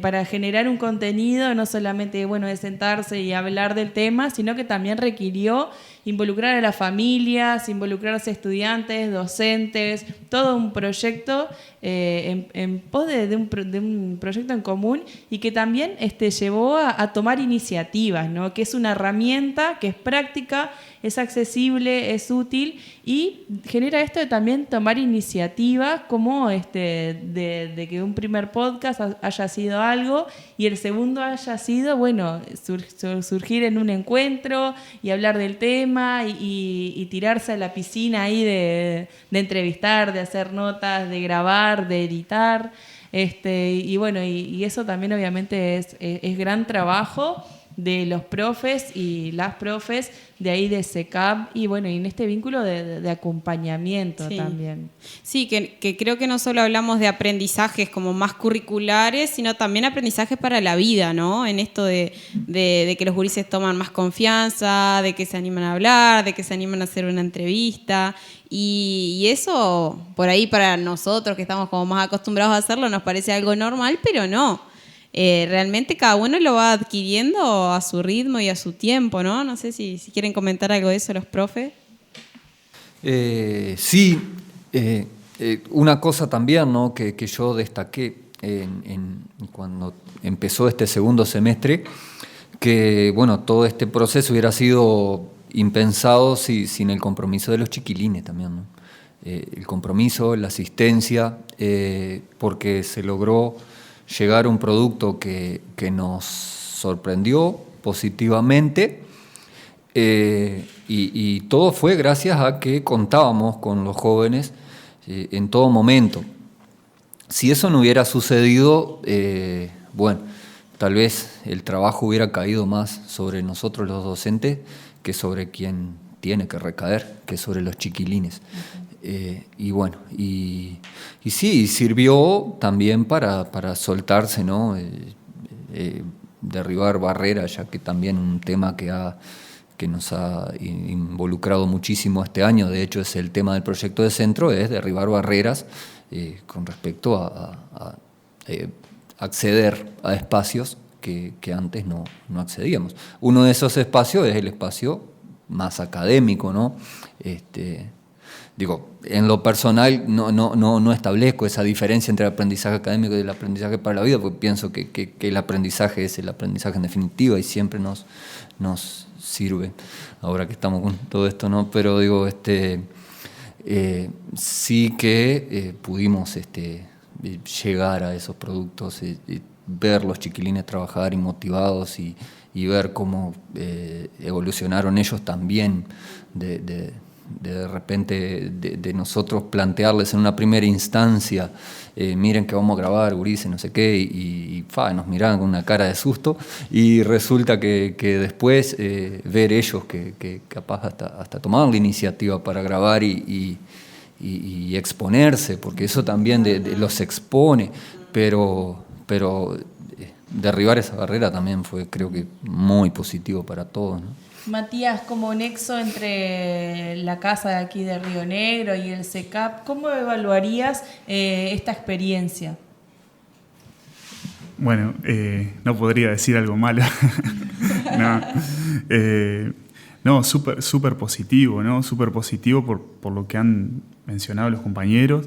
para generar un contenido no solamente de sentarse y hablar del tema, sino que también requirió involucrar a las familias, involucrarse estudiantes, docentes, todo un proyecto en pos de un proyecto en común, y que también llevó a tomar iniciativas, ¿no? Que es una herramienta que es práctica, es accesible, es útil, y genera esto de también tomar iniciativas, como de que un primer podcast haya sido algo y el segundo haya sido, surgir en un encuentro y hablar del tema y tirarse a la piscina ahí de entrevistar, de hacer notas, de grabar, de editar. Y eso también obviamente es gran trabajo, de los profes y las profes de ahí de SECAP y bueno, y en este vínculo de acompañamiento también. Sí, que creo que no solo hablamos de aprendizajes como más curriculares, sino también aprendizajes para la vida, ¿no? En esto de que los gurises toman más confianza, de que se animan a hablar, de que se animan a hacer una entrevista. Y eso, por ahí para nosotros que estamos como más acostumbrados a hacerlo, nos parece algo normal, pero no. Realmente cada uno lo va adquiriendo a su ritmo y a su tiempo, ¿no? No sé si quieren comentar algo de eso los profes. Sí, una cosa también, ¿no? que yo destaqué cuando empezó este segundo semestre, que bueno, todo este proceso hubiera sido impensado sin el compromiso de los chiquilines también, ¿no? El compromiso, la asistencia, porque se logró llegar a un producto que nos sorprendió positivamente, y todo fue gracias a que contábamos con los jóvenes en todo momento. Si eso no hubiera sucedido, bueno, tal vez el trabajo hubiera caído más sobre nosotros los docentes que sobre quien tiene que recaer, que sobre los chiquilines. Y bueno, y sí, sirvió también para soltarse, ¿no? Derribar barreras, ya que también un tema que nos ha involucrado muchísimo este año, de hecho es el tema del proyecto de centro, es derribar barreras con respecto a acceder a espacios que antes no accedíamos. Uno de esos espacios es el espacio más académico, ¿no? Digo, en lo personal no establezco esa diferencia entre el aprendizaje académico y el aprendizaje para la vida, porque pienso que el aprendizaje es el aprendizaje en definitiva y siempre nos sirve, ahora que estamos con todo esto, ¿no? Pero digo, sí que pudimos llegar a esos productos, ver los chiquilines trabajar y motivados y ver cómo evolucionaron ellos también de repente de nosotros plantearles en una primera instancia, miren que vamos a grabar, gurises, no sé qué, y nos miraban con una cara de susto, y resulta que después ver ellos que capaz hasta tomaban la iniciativa para grabar y exponerse, porque eso también los expone, pero derribar esa barrera también fue, creo que, muy positivo para todos, ¿no? Matías, como nexo entre la casa de aquí de Río Negro y el SECAP, ¿cómo evaluarías esta experiencia? Bueno, no podría decir algo malo. No, súper positivo, ¿no? Súper positivo por lo que han mencionado los compañeros.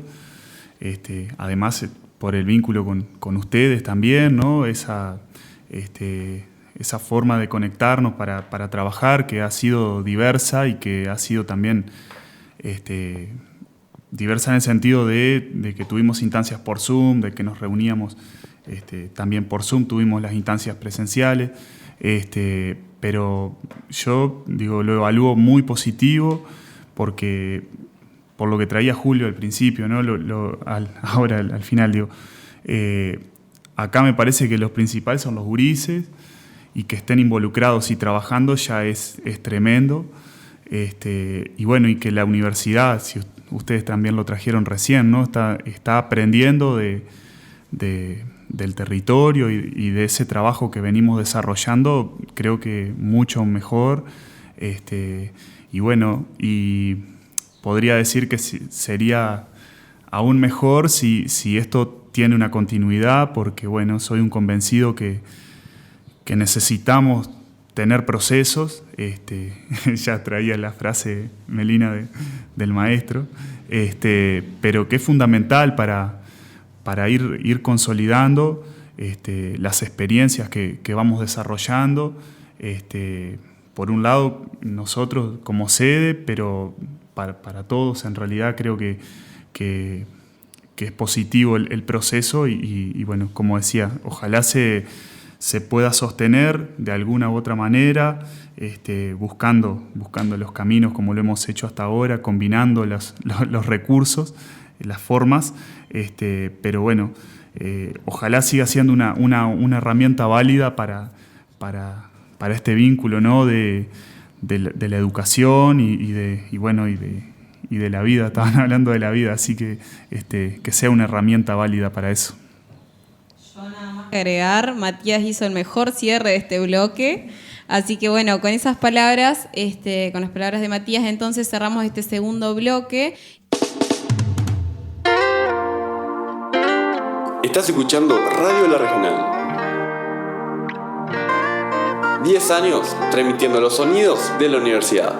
Además, por el vínculo con ustedes también, ¿no? Esa forma de conectarnos para trabajar, que ha sido diversa y que ha sido también diversa en el sentido de que tuvimos instancias por Zoom, de que nos reuníamos también por Zoom, tuvimos las instancias presenciales, pero yo digo, lo evalúo muy positivo porque por lo que traía Julio al principio, ¿no? Ahora al final, digo, acá me parece que los principales son los gurises, y que estén involucrados y trabajando ya es tremendo. Y bueno, y que la universidad, si ustedes también lo trajeron recién, ¿no? Está aprendiendo del territorio y de ese trabajo que venimos desarrollando, creo que mucho mejor. Y bueno, y podría decir que sería aún mejor si esto tiene una continuidad, porque bueno, soy un convencido que necesitamos tener procesos, ya traía la frase Melina del maestro, pero que es fundamental para ir consolidando las experiencias que vamos desarrollando, por un lado nosotros como sede, pero para todos en realidad creo que es positivo el proceso y bueno, como decía, ojalá se pueda sostener de alguna u otra manera, buscando los caminos como lo hemos hecho hasta ahora, combinando los recursos, las formas, pero bueno, ojalá siga siendo una herramienta válida para este vínculo, ¿no? de la educación y de la vida. Estaban hablando de la vida, así que sea una herramienta válida para eso. Yo nada más que agregar, Matías hizo el mejor cierre de este bloque, así que bueno, con esas palabras, con las palabras de Matías, entonces cerramos este segundo bloque. Estás escuchando Radio La Regional. 10 años transmitiendo los sonidos de la universidad.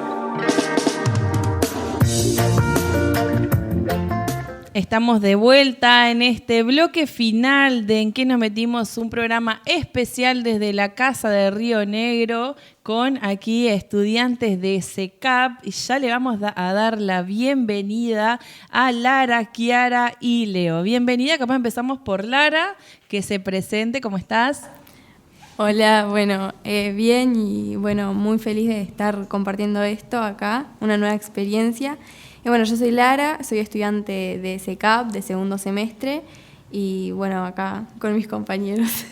Estamos de vuelta en este bloque final de En qué nos metimos, un programa especial desde la Casa de Río Negro con aquí estudiantes de SECAP, y ya le vamos a dar la bienvenida a Lara, Kiara y Leo. Bienvenida, capaz empezamos por Lara, que se presente. ¿Cómo estás? Hola, bueno, bien y bueno, muy feliz de estar compartiendo esto acá, una nueva experiencia. Y bueno, yo soy Lara, soy estudiante de SECAP de segundo semestre y bueno, acá con mis compañeros.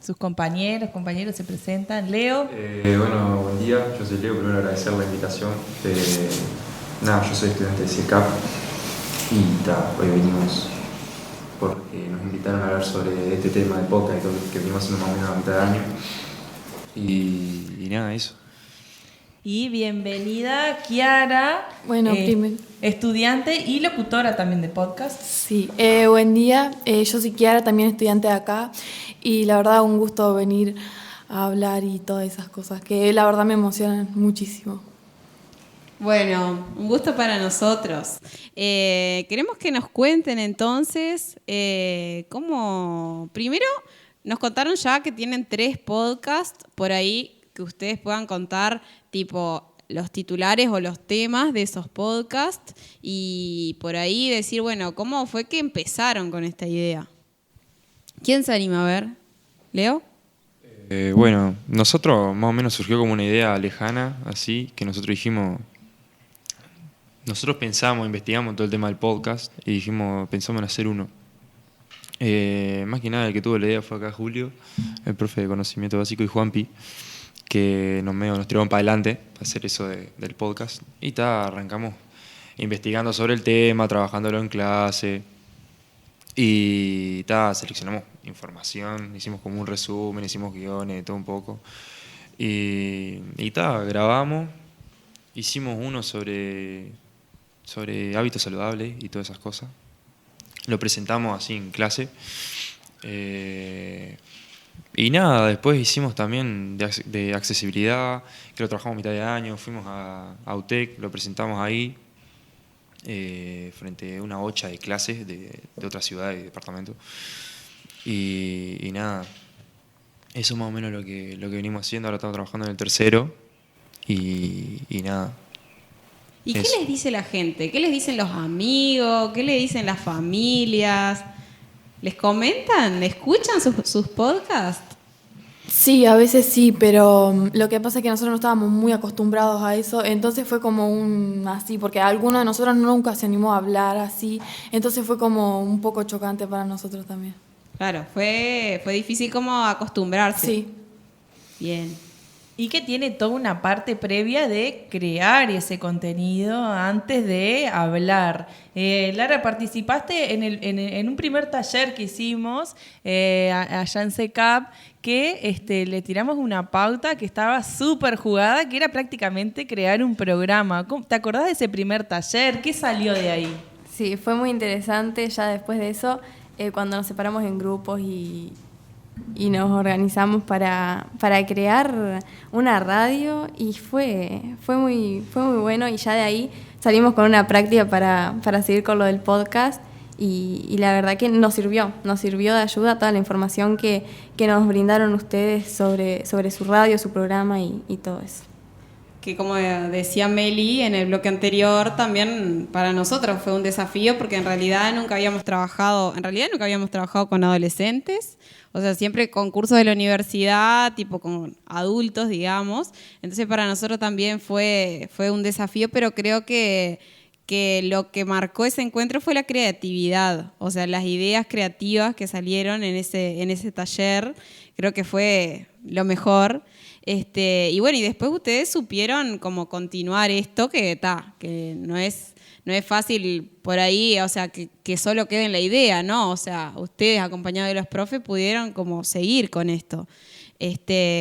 Sus compañeros se presentan. Leo. Bueno, buen día, yo soy Leo, primero agradecer la invitación. Yo soy estudiante de SECAP y hoy venimos porque nos invitaron a hablar sobre este tema de podcast que venimos haciendo más o menos a mitad de año. Y nada, eso. Y bienvenida, Kiara, Bueno, estudiante y locutora también de podcast. Sí, buen día, yo soy Kiara, también estudiante de acá y la verdad un gusto venir a hablar y todas esas cosas que la verdad me emocionan muchísimo. Bueno, un gusto para nosotros. Queremos que nos cuenten entonces cómo... Primero, nos contaron ya que tienen 3 podcasts por ahí que ustedes puedan contar, tipo los titulares o los temas de esos podcasts y por ahí decir, bueno, ¿cómo fue que empezaron con esta idea? ¿Quién se anima a ver? ¿Leo? Bueno, nosotros más o menos surgió como una idea lejana, así, que nosotros dijimos... Nosotros investigamos todo el tema del podcast y pensamos en hacer uno. Más que nada el que tuvo la idea fue acá Julio, el profe de conocimiento básico, y Juanpi, que nos tiraron para adelante para hacer eso del podcast. Y arrancamos investigando sobre el tema, trabajándolo en clase. Y seleccionamos información, hicimos como un resumen, hicimos guiones, todo un poco. Y grabamos, hicimos uno sobre hábitos saludables y todas esas cosas. Lo presentamos así en clase. Y nada, después hicimos también de accesibilidad, que lo trabajamos a mitad de año, fuimos a UTEC, lo presentamos ahí, frente a una bocha de clases de otras ciudades y departamentos. Y nada, eso es más o menos lo que venimos haciendo. Ahora estamos trabajando en el tercero y nada. ¿Y qué les dice la gente? ¿Qué les dicen los amigos? ¿Qué le dicen las familias? ¿Les comentan? ¿Escuchan sus podcasts? Sí, a veces sí, pero lo que pasa es que nosotros no estábamos muy acostumbrados a eso, entonces fue como así, porque alguno de nosotros nunca se animó a hablar así, entonces fue como un poco chocante para nosotros también. Claro, fue difícil como acostumbrarse. Sí. Bien. Y que tiene toda una parte previa de crear ese contenido antes de hablar. Lara, participaste en un primer taller que hicimos allá en SECAP, que le tiramos una pauta que estaba súper jugada, que era prácticamente crear un programa. ¿Te acordás de ese primer taller? ¿Qué salió de ahí? Sí, fue muy interesante ya después de eso, cuando nos separamos en grupos y nos organizamos para crear una radio y fue muy bueno, y ya de ahí salimos con una práctica para seguir con lo del podcast y la verdad que nos sirvió de ayuda toda la información que nos brindaron ustedes sobre su radio, su programa y todo eso. Que como decía Meli en el bloque anterior, también para nosotros fue un desafío porque en realidad nunca habíamos trabajado con adolescentes, o sea, siempre con cursos de la universidad, tipo con adultos, digamos. Entonces para nosotros también fue un desafío, pero creo que que lo que marcó ese encuentro fue la creatividad, o sea, las ideas creativas que salieron en ese taller, creo que fue lo mejor. Y bueno, y después ustedes supieron como continuar esto, que no es fácil por ahí, o sea, que solo quede en la idea, ¿no? O sea, ustedes acompañados de los profes pudieron como seguir con esto.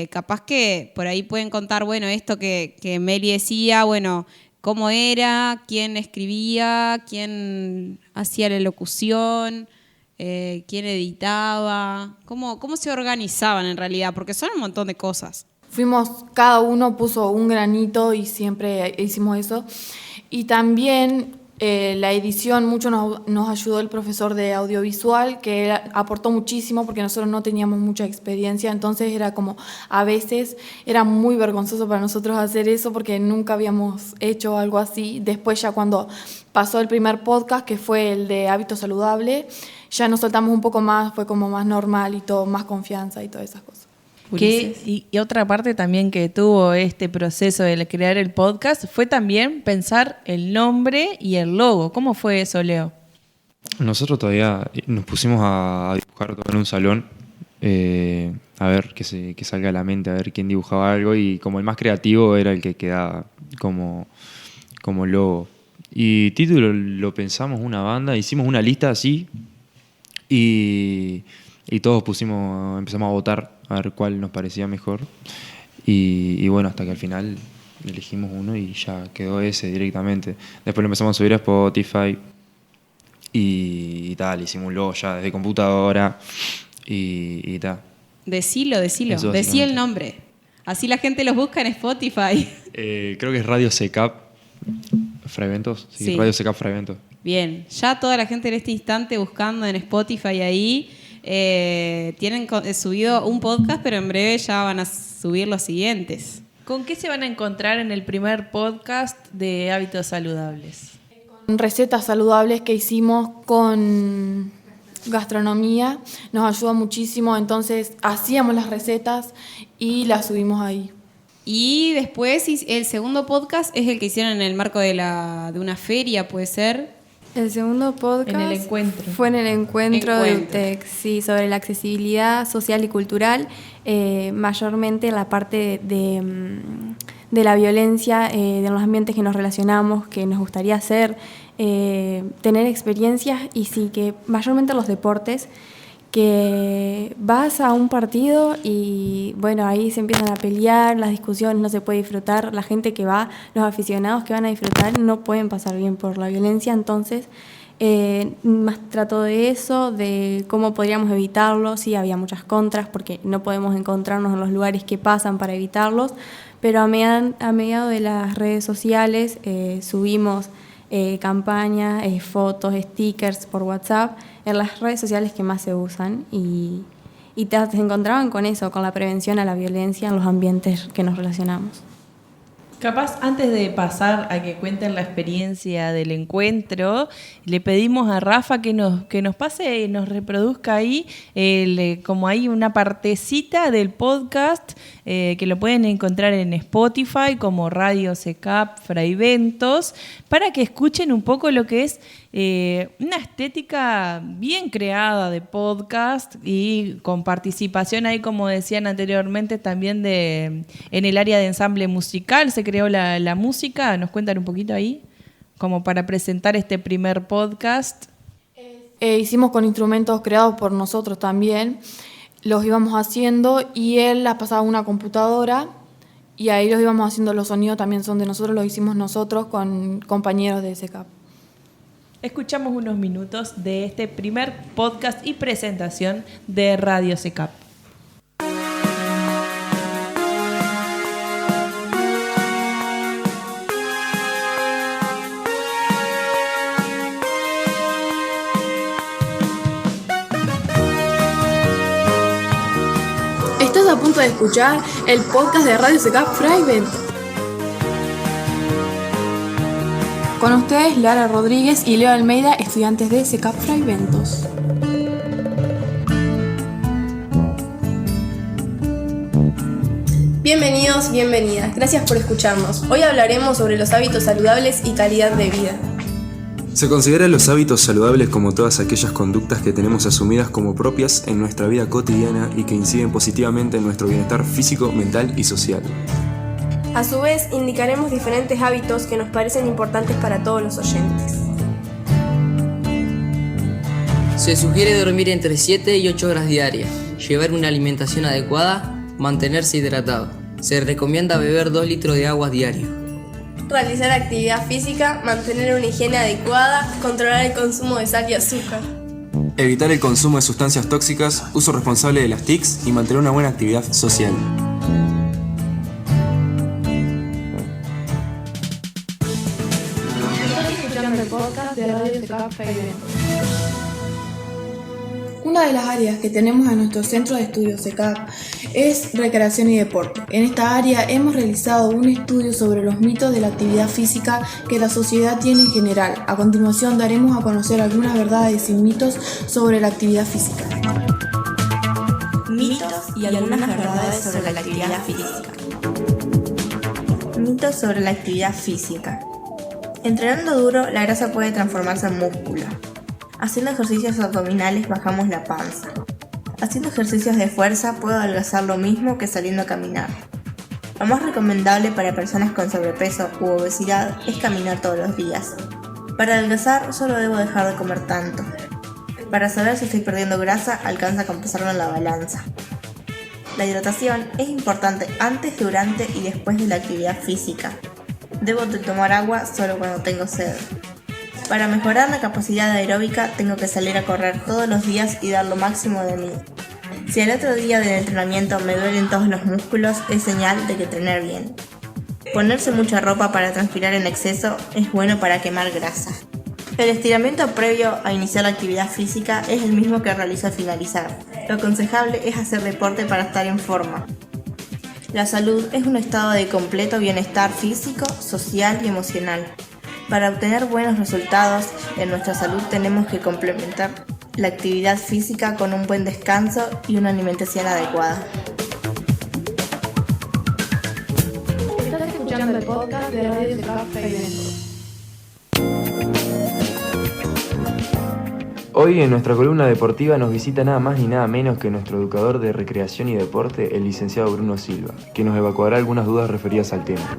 Capaz que por ahí pueden contar, bueno, esto que Meli decía, bueno, cómo era, quién escribía, quién hacía la locución, quién editaba, cómo se organizaban en realidad, porque son un montón de cosas. Cada uno puso un granito y siempre hicimos eso. Y también la edición, mucho nos ayudó el profesor de audiovisual, que aportó muchísimo porque nosotros no teníamos mucha experiencia, entonces era como, a veces era muy vergonzoso para nosotros hacer eso porque nunca habíamos hecho algo así. Después ya cuando pasó el primer podcast, que fue el de hábitos saludables, ya nos soltamos un poco más, fue como más normal y todo, más confianza y todas esas cosas. Y otra parte también que tuvo este proceso de crear el podcast fue también pensar el nombre y el logo. ¿Cómo fue eso, Leo? Nosotros todavía nos pusimos a dibujar todo en un salón, a ver que salga a la mente, a ver quién dibujaba algo, y como el más creativo era el que quedaba como logo. Y título lo pensamos una banda, hicimos una lista así y todos empezamos a votar a ver cuál nos parecía mejor, y bueno, hasta que al final elegimos uno y ya quedó ese directamente. Después lo empezamos a subir a Spotify y tal, hicimos un logo ya desde computadora y tal. Decilo, decí el nombre, así la gente los busca en Spotify. Creo que es Radio Secap Fraiventos. Sí, Radio Secap Fraiventos. Bien, ya toda la gente en este instante buscando en Spotify ahí. Tienen subido un podcast, pero en breve ya van a subir los siguientes. ¿Con qué se van a encontrar en el primer podcast de hábitos saludables? Con recetas saludables que hicimos con gastronomía, nos ayudó muchísimo, entonces hacíamos las recetas y las subimos ahí. Y después el segundo podcast es el que hicieron en el marco de una feria, ¿puede ser? El segundo podcast en el encuentro. Fue en el encuentro de UTEC, sí, sobre la accesibilidad social y cultural, mayormente la parte de la violencia, de los ambientes que nos relacionamos, que nos gustaría hacer, tener experiencias, y sí, que mayormente los deportes, que vas a un partido y bueno, ahí se empiezan a pelear, las discusiones, no se puede disfrutar, la gente que va, los aficionados que van a disfrutar no pueden pasar bien por la violencia, entonces más trato de eso, de cómo podríamos evitarlo. Sí, había muchas contras porque no podemos encontrarnos en los lugares que pasan para evitarlos, pero a mediado de las redes sociales subimos campañas, fotos, stickers por WhatsApp, en las redes sociales que más se usan, y te encontraban con eso, con la prevención a la violencia en los ambientes que nos relacionamos. Capaz, antes de pasar a que cuenten la experiencia del encuentro, le pedimos a Rafa que nos pase y nos reproduzca ahí, como hay una partecita del podcast, que lo pueden encontrar en Spotify como Radio Secap Fraiventos, para que escuchen un poco lo que es una estética bien creada de podcast, y con participación ahí, como decían anteriormente, también en el área de ensamble musical se creó la música. ¿Nos cuentan un poquito ahí? Como para presentar este primer podcast. Hicimos con instrumentos creados por nosotros también, los íbamos haciendo y él las pasaba a una computadora y ahí los íbamos haciendo. Los sonidos también son de nosotros, los hicimos nosotros con compañeros de SECAP. Escuchamos unos minutos de este primer podcast y presentación de Radio SECAP. Estás a punto de escuchar el podcast de Radio SECAP Fraiventos. Con ustedes, Lara Rodríguez y Leo Almeida, estudiantes de SECAP Fraiventos. Bienvenidos, bienvenidas. Gracias por escucharnos. Hoy hablaremos sobre los hábitos saludables y calidad de vida. Se consideran los hábitos saludables como todas aquellas conductas que tenemos asumidas como propias en nuestra vida cotidiana y que inciden positivamente en nuestro bienestar físico, mental y social. A su vez, indicaremos diferentes hábitos que nos parecen importantes para todos los oyentes. Se sugiere dormir entre 7 y 8 horas diarias, llevar una alimentación adecuada, mantenerse hidratado. Se recomienda beber 2 litros de agua diario. Realizar actividad física, mantener una higiene adecuada, controlar el consumo de sal y azúcar. Evitar el consumo de sustancias tóxicas, uso responsable de las TICs y mantener una buena actividad social. Estás escuchando el podcast de Radio SECAP Una de las áreas que tenemos en nuestro centro de estudios SECAP es recreación y deporte. En esta área hemos realizado un estudio sobre los mitos de la actividad física que la sociedad tiene en general. A continuación daremos a conocer algunas verdades y mitos sobre la actividad física. Mitos y algunas verdades sobre la actividad física. Mitos sobre la actividad física. Entrenando duro, la grasa puede transformarse en músculo. Haciendo ejercicios abdominales bajamos la panza. Haciendo ejercicios de fuerza puedo adelgazar lo mismo que saliendo a caminar. Lo más recomendable para personas con sobrepeso u obesidad es caminar todos los días. Para adelgazar solo debo dejar de comer tanto. Para saber si estoy perdiendo grasa alcanza con pesarlo en la balanza. La hidratación es importante antes, durante y después de la actividad física. Debo de tomar agua solo cuando tengo sed. Para mejorar la capacidad aeróbica tengo que salir a correr todos los días y dar lo máximo de mí. Si al otro día del entrenamiento me duelen todos los músculos, es señal de que entrené bien. Ponerse mucha ropa para transpirar en exceso es bueno para quemar grasa. El estiramiento previo a iniciar la actividad física es el mismo que realizo al finalizar. Lo aconsejable es hacer deporte para estar en forma. La salud es un estado de completo bienestar físico, social y emocional. Para obtener buenos resultados en nuestra salud tenemos que complementar la actividad física con un buen descanso y una alimentación adecuada. Estás escuchando el podcast de Radio SECAP. Hoy en nuestra columna deportiva nos visita nada más ni nada menos que nuestro educador de recreación y deporte, el licenciado Bruno Silva, que nos evacuará algunas dudas referidas al tema.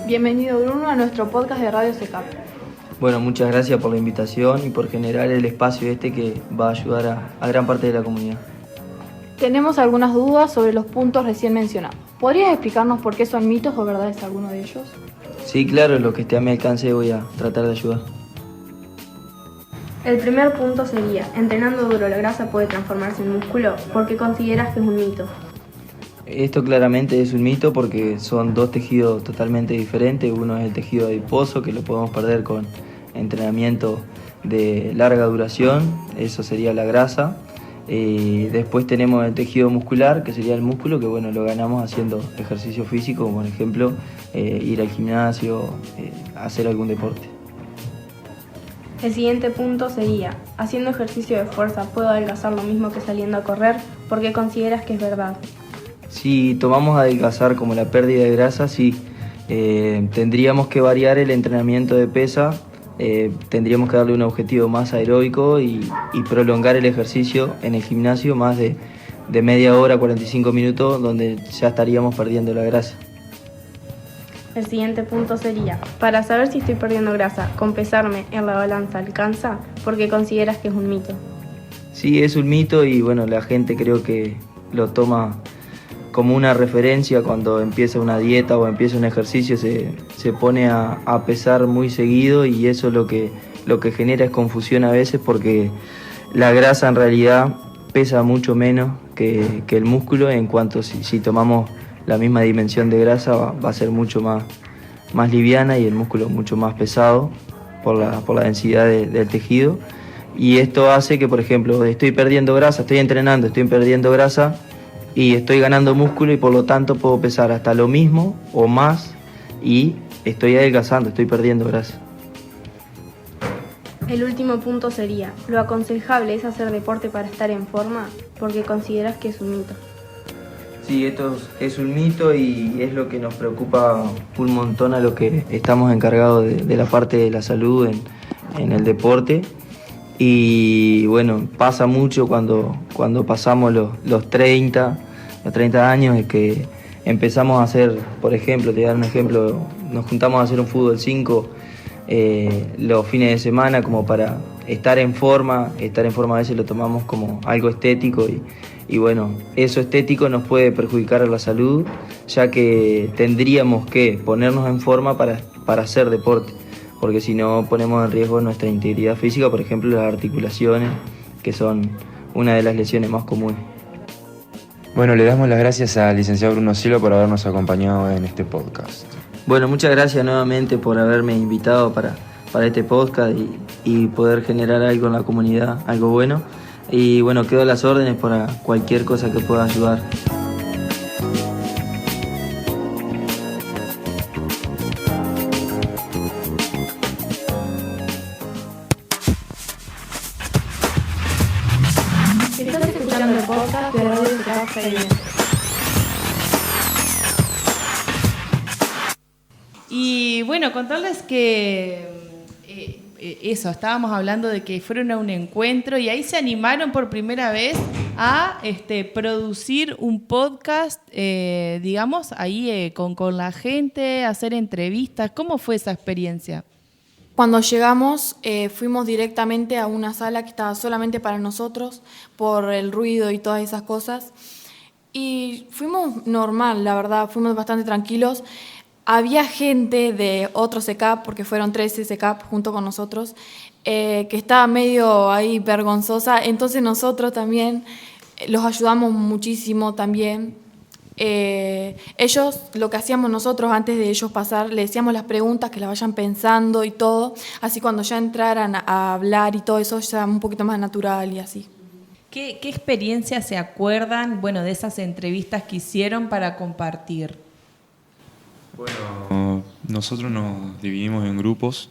Bienvenido Bruno a nuestro podcast de Radio SECAP. Bueno, muchas gracias por la invitación y por generar el espacio que va a ayudar a gran parte de la comunidad. Tenemos algunas dudas sobre los puntos recién mencionados. ¿Podrías explicarnos por qué son mitos o verdades algunos de ellos? Sí, claro, lo que esté a mi alcance voy a tratar de ayudar. El primer punto sería, entrenando duro la grasa puede transformarse en músculo, ¿por qué consideras que es un mito? Esto claramente es un mito porque son dos tejidos totalmente diferentes. Uno es el tejido adiposo, que lo podemos perder con entrenamiento de larga duración, eso sería la grasa. Después tenemos el tejido muscular, que sería el músculo, que bueno, lo ganamos haciendo ejercicio físico, como por ejemplo ir al gimnasio, hacer algún deporte. El siguiente punto sería, haciendo ejercicio de fuerza puedo adelgazar lo mismo que saliendo a correr, ¿por qué consideras que es verdad? Si tomamos adelgazar como la pérdida de grasa, sí, tendríamos que variar el entrenamiento de pesa, tendríamos que darle un objetivo más aeróbico y prolongar el ejercicio en el gimnasio más de media hora, 45 minutos, donde ya estaríamos perdiendo la grasa. El siguiente punto sería, para saber si estoy perdiendo grasa, ¿con pesarme en la balanza alcanza? ¿Por qué consideras que es un mito? Sí, es un mito y bueno, la gente creo que lo toma como una referencia cuando empieza una dieta o empieza un ejercicio, se pone a pesar muy seguido y eso lo que genera es confusión a veces porque la grasa en realidad pesa mucho menos que el músculo. En cuanto si tomamos la misma dimensión de grasa va a ser mucho más liviana y el músculo mucho más pesado por la densidad del tejido. Y esto hace que, por ejemplo, estoy perdiendo grasa, estoy entrenando, estoy perdiendo grasa y estoy ganando músculo y por lo tanto puedo pesar hasta lo mismo o más y estoy adelgazando, estoy perdiendo grasa. El último punto sería, ¿lo aconsejable es hacer deporte para estar en forma? ¿Porque consideras que es un mito? Sí, esto es un mito y es lo que nos preocupa un montón a lo que estamos encargados de la parte de la salud en el deporte. Y bueno, pasa mucho cuando pasamos los 30 años, es que empezamos a hacer, por ejemplo, te voy a dar un ejemplo, nos juntamos a hacer un fútbol 5 los fines de semana como para estar en forma a veces lo tomamos como algo estético y bueno, eso estético nos puede perjudicar a la salud, ya que tendríamos que ponernos en forma para hacer deporte, porque si no ponemos en riesgo nuestra integridad física, por ejemplo las articulaciones, que son una de las lesiones más comunes. Bueno, le damos las gracias al licenciado Bruno Silva por habernos acompañado en este podcast. Bueno, muchas gracias nuevamente por haberme invitado para este podcast y poder generar algo en la comunidad, algo bueno. Y bueno, quedo a las órdenes para cualquier cosa que pueda ayudar. Estás escuchando el podcast de Radio SECAP Fraiventos. Y bueno, contarles que eso, estábamos hablando de que fueron a un encuentro y ahí se animaron por primera vez a producir un podcast, digamos, ahí con la gente, hacer entrevistas. ¿Cómo fue esa experiencia? Cuando llegamos fuimos directamente a una sala que estaba solamente para nosotros por el ruido y todas esas cosas. Y fuimos normal, la verdad, fuimos bastante tranquilos. Había gente de otro SECAP, porque fueron 13 SECAP junto con nosotros, que estaba medio ahí vergonzosa. Entonces nosotros también los ayudamos muchísimo también. Ellos, lo que hacíamos nosotros antes de ellos pasar, le decíamos las preguntas, que las vayan pensando y todo. Así cuando ya entraran a hablar y todo eso, ya un poquito más natural y así. ¿Qué experiencias se acuerdan, bueno, de esas entrevistas que hicieron para compartir? Bueno, nosotros nos dividimos en grupos,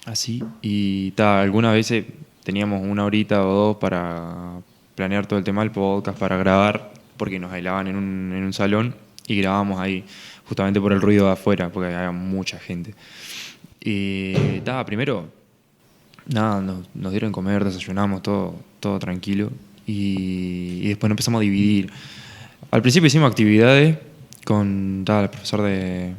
así, y algunas veces teníamos una horita o dos para planear todo el tema del podcast, para grabar, porque nos aislaban en un salón y grabábamos ahí, justamente por el ruido de afuera, porque había mucha gente. Y primero, nos dieron comer, desayunamos, todo tranquilo, y después nos empezamos a dividir. Al principio hicimos actividades con el profesor de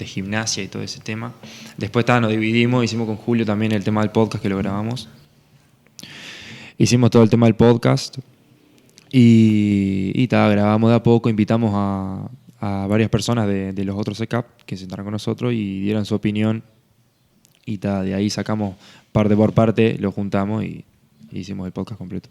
gimnasia y todo ese tema. Después nos dividimos, hicimos con Julio también el tema del podcast, que lo grabamos. Hicimos todo el tema del podcast y grabamos de a poco, invitamos a varias personas de los otros SECAP que se sentaron con nosotros y dieron su opinión y de ahí sacamos parte por parte, lo juntamos y hicimos el podcast completo.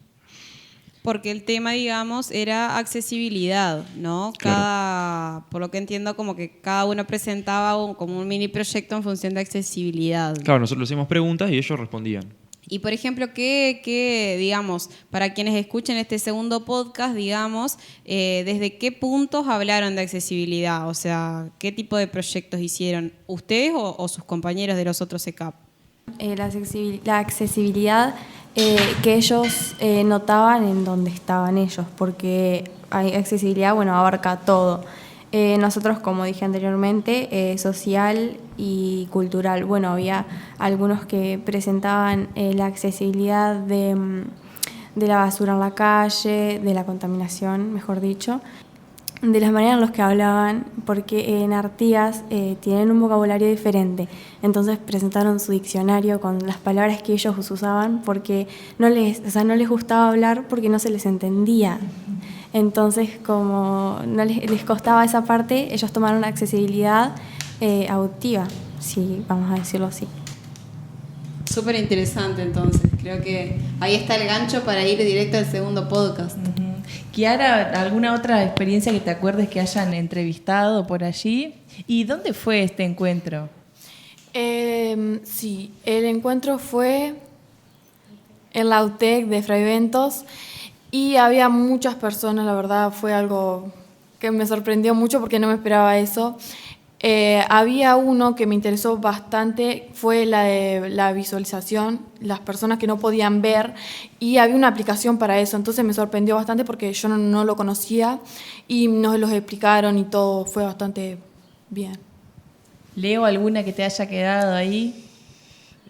Porque el tema, digamos, era accesibilidad, ¿no? Claro. Por lo que entiendo, como que cada uno presentaba como un mini proyecto en función de accesibilidad. Claro, nosotros hacíamos preguntas y ellos respondían. Y, por ejemplo, ¿qué digamos, para quienes escuchen este segundo podcast, digamos, desde qué puntos hablaron de accesibilidad? O sea, ¿qué tipo de proyectos hicieron ustedes o sus compañeros de los otros SECAP? La accesibilidad que ellos notaban en donde estaban ellos, porque hay accesibilidad, bueno, abarca todo. Nosotros, como dije anteriormente, social y cultural. Bueno, había algunos que presentaban la accesibilidad de la basura en la calle, de la contaminación, mejor dicho, de las maneras en las que hablaban, porque en Artigas tienen un vocabulario diferente. Entonces presentaron su diccionario con las palabras que ellos usaban, porque no les gustaba hablar porque no se les entendía. Entonces, como no les costaba esa parte, ellos tomaron accesibilidad auditiva, sí, vamos a decirlo así. Súper interesante, entonces. Creo que ahí está el gancho para ir directo al segundo podcast. Kiara, ¿alguna otra experiencia que te acuerdes que hayan entrevistado por allí? ¿Y dónde fue este encuentro? Sí, el encuentro fue en la UTEC de Fraiventos y había muchas personas, la verdad fue algo que me sorprendió mucho porque no me esperaba eso. Había uno que me interesó bastante, fue la de la visualización, las personas que no podían ver, y había una aplicación para eso, entonces me sorprendió bastante porque yo no lo conocía y nos los explicaron y todo fue bastante bien. Leo, ¿alguna que te haya quedado ahí?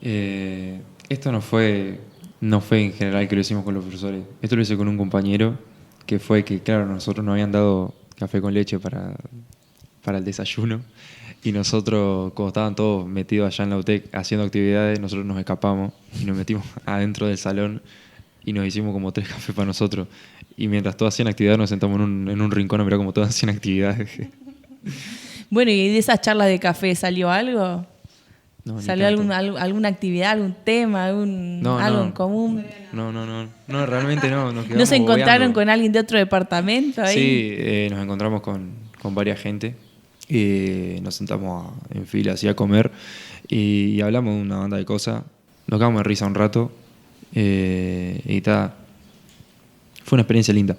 Esto no fue en general que lo hicimos con los profesores, esto lo hice con un compañero que fue que, claro, nosotros nos habían dado café con leche para el desayuno y nosotros, como estaban todos metidos allá en la UTEC haciendo actividades, nosotros nos escapamos y nos metimos adentro del salón y nos hicimos como 3 cafés para nosotros y mientras todos hacían actividades nos sentamos en un rincón a mirar como todos hacían actividades. Bueno, ¿y de esas charlas de café salió algo? No, ¿Salió alguna actividad, algún tema, algo en común? No, realmente no. Nos ¿No se encontraron bobeando con alguien de otro departamento ahí? Sí, nos encontramos con varias gente. Nos sentamos en fila así a comer y hablamos de una banda de cosas. Nos quedamos de risa un rato y fue una experiencia linda.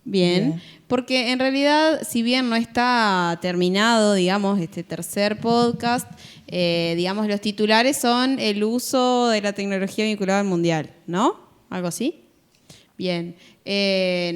Bien, porque en realidad, si bien no está terminado, digamos, este tercer podcast, digamos, los titulares son el uso de la tecnología vinculada al mundial, ¿no? ¿Algo así? Bien.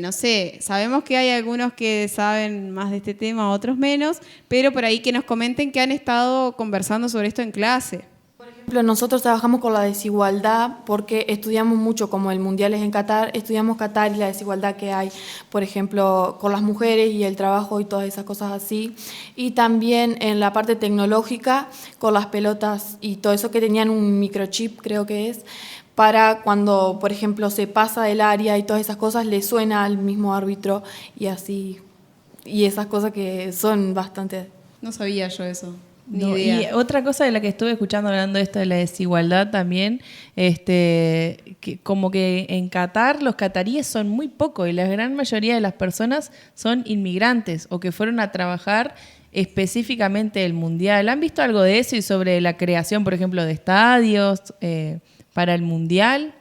No sé, sabemos que hay algunos que saben más de este tema, otros menos, pero por ahí que nos comenten que han estado conversando sobre esto en clase. Por ejemplo, nosotros trabajamos con la desigualdad porque estudiamos mucho, como el mundial es en Qatar, estudiamos Qatar y la desigualdad que hay, por ejemplo, con las mujeres y el trabajo y todas esas cosas así. Y también en la parte tecnológica, con las pelotas y todo eso que tenían un microchip, creo que es, para cuando, por ejemplo, se pasa del área y todas esas cosas, le suena al mismo árbitro y así. Y esas cosas que son bastante... No sabía yo eso. No, y otra cosa de la que estuve escuchando hablando de esto de la desigualdad también, que como que en Qatar los cataríes son muy pocos y la gran mayoría de las personas son inmigrantes o que fueron a trabajar específicamente el mundial. ¿Han visto algo de eso y sobre la creación, por ejemplo, de estadios para el mundial?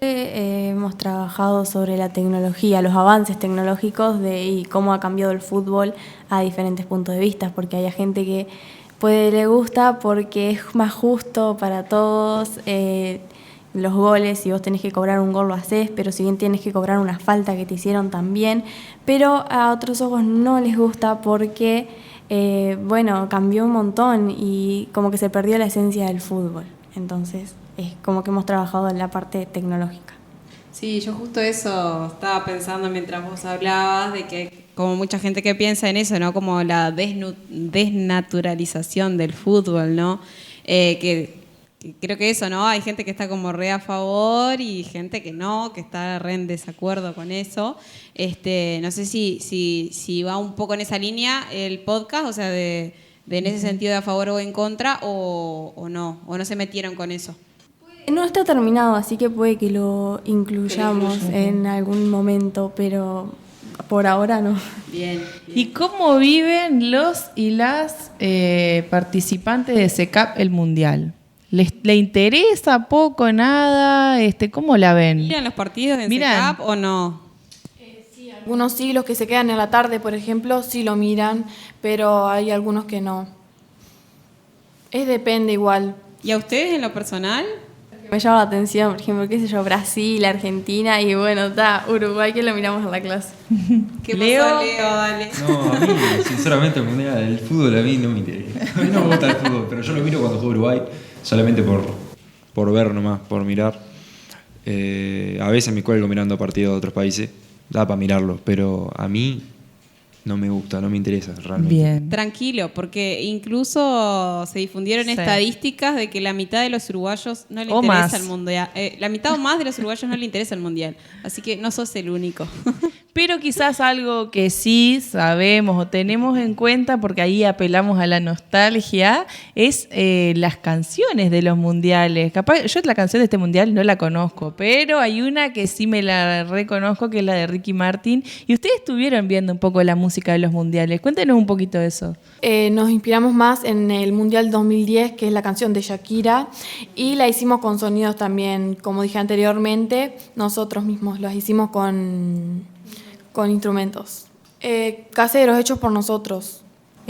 Hemos trabajado sobre la tecnología, los avances tecnológicos y cómo ha cambiado el fútbol a diferentes puntos de vista, porque hay gente que le gusta porque es más justo para todos, los goles, si vos tenés que cobrar un gol lo hacés, pero si bien tienes que cobrar una falta que te hicieron también, pero a otros ojos no les gusta porque, cambió un montón y como que se perdió la esencia del fútbol, entonces es como que hemos trabajado en la parte tecnológica. Sí, yo justo eso estaba pensando mientras vos hablabas, de que como mucha gente que piensa en eso, ¿no? Como la desnaturalización del fútbol, ¿no? Que creo que eso, ¿no? Hay gente que está como re a favor y gente que no, que está re en desacuerdo con eso. No sé si va un poco en esa línea el podcast, o sea, de en ese sentido de a favor o en contra, o no se metieron con eso. No está terminado, así que puede que lo incluyamos en algún momento, pero por ahora no. Bien. ¿Y cómo viven los y las participantes de SECAP el Mundial? ¿Le interesa poco, nada? ¿Cómo la ven? ¿Miran los partidos en SECAP o no? Sí, algunos sí, los que se quedan en la tarde, por ejemplo, sí lo miran, pero hay algunos que no. Depende igual. ¿Y a ustedes en lo personal? Me llama la atención, por ejemplo, qué sé yo, Brasil, Argentina y bueno, Uruguay, que lo miramos en la clase. ¿Qué pasó, Leo? Dale. No, a mí, sinceramente, el fútbol a mí no me interesa. A mí no me gusta el fútbol, pero yo lo miro cuando juego Uruguay, solamente por ver nomás, por mirar. A veces me cuelgo mirando partidos de otros países, da para mirarlos, pero a mí no me gusta, no me interesa realmente. Bien. Tranquilo, porque incluso se difundieron estadísticas de que la mitad de los uruguayos no le interesa el mundial. La mitad o más de los uruguayos no le interesa el mundial. Así que no sos el único. Pero quizás algo que sí sabemos o tenemos en cuenta, porque ahí apelamos a la nostalgia, es las canciones de los mundiales. Capaz, yo la canción de este mundial no la conozco, pero hay una que sí me la reconozco, que es la de Ricky Martin. Y ustedes estuvieron viendo un poco la música de los mundiales. Cuéntenos un poquito de eso. Nos inspiramos más en el Mundial 2010, que es la canción de Shakira, y la hicimos con sonidos también, como dije anteriormente, nosotros mismos las hicimos con instrumentos caseros, hechos por nosotros.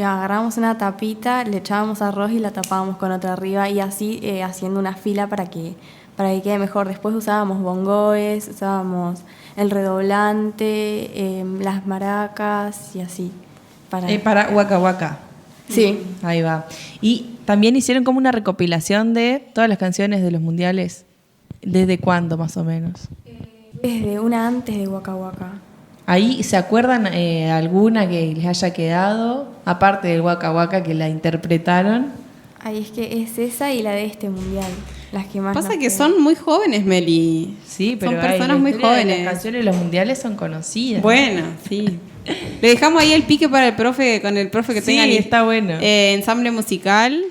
agarrábamos una tapita, le echábamos arroz y la tapábamos con otra arriba y así haciendo una fila para que quede mejor. Después usábamos bongoes, usábamos el redoblante, las maracas y así. Para Waka Waka. Sí. Ahí va. Y también hicieron como una recopilación de todas las canciones de los mundiales. ¿Desde cuándo más o menos? Desde una antes de Waka Waka. Ahí, ¿se acuerdan alguna que les haya quedado? Aparte del Waka Waka que la interpretaron. Ahí es que es esa y la de este mundial. Las que más Pasa nos que quedan. son muy jóvenes, Meli. Sí, pero son personas muy jóvenes. Las canciones de los mundiales son conocidas. Bueno, sí. Le dejamos ahí el pique para el profe, con el profe que Sí, tengan está bueno. ensamble musical.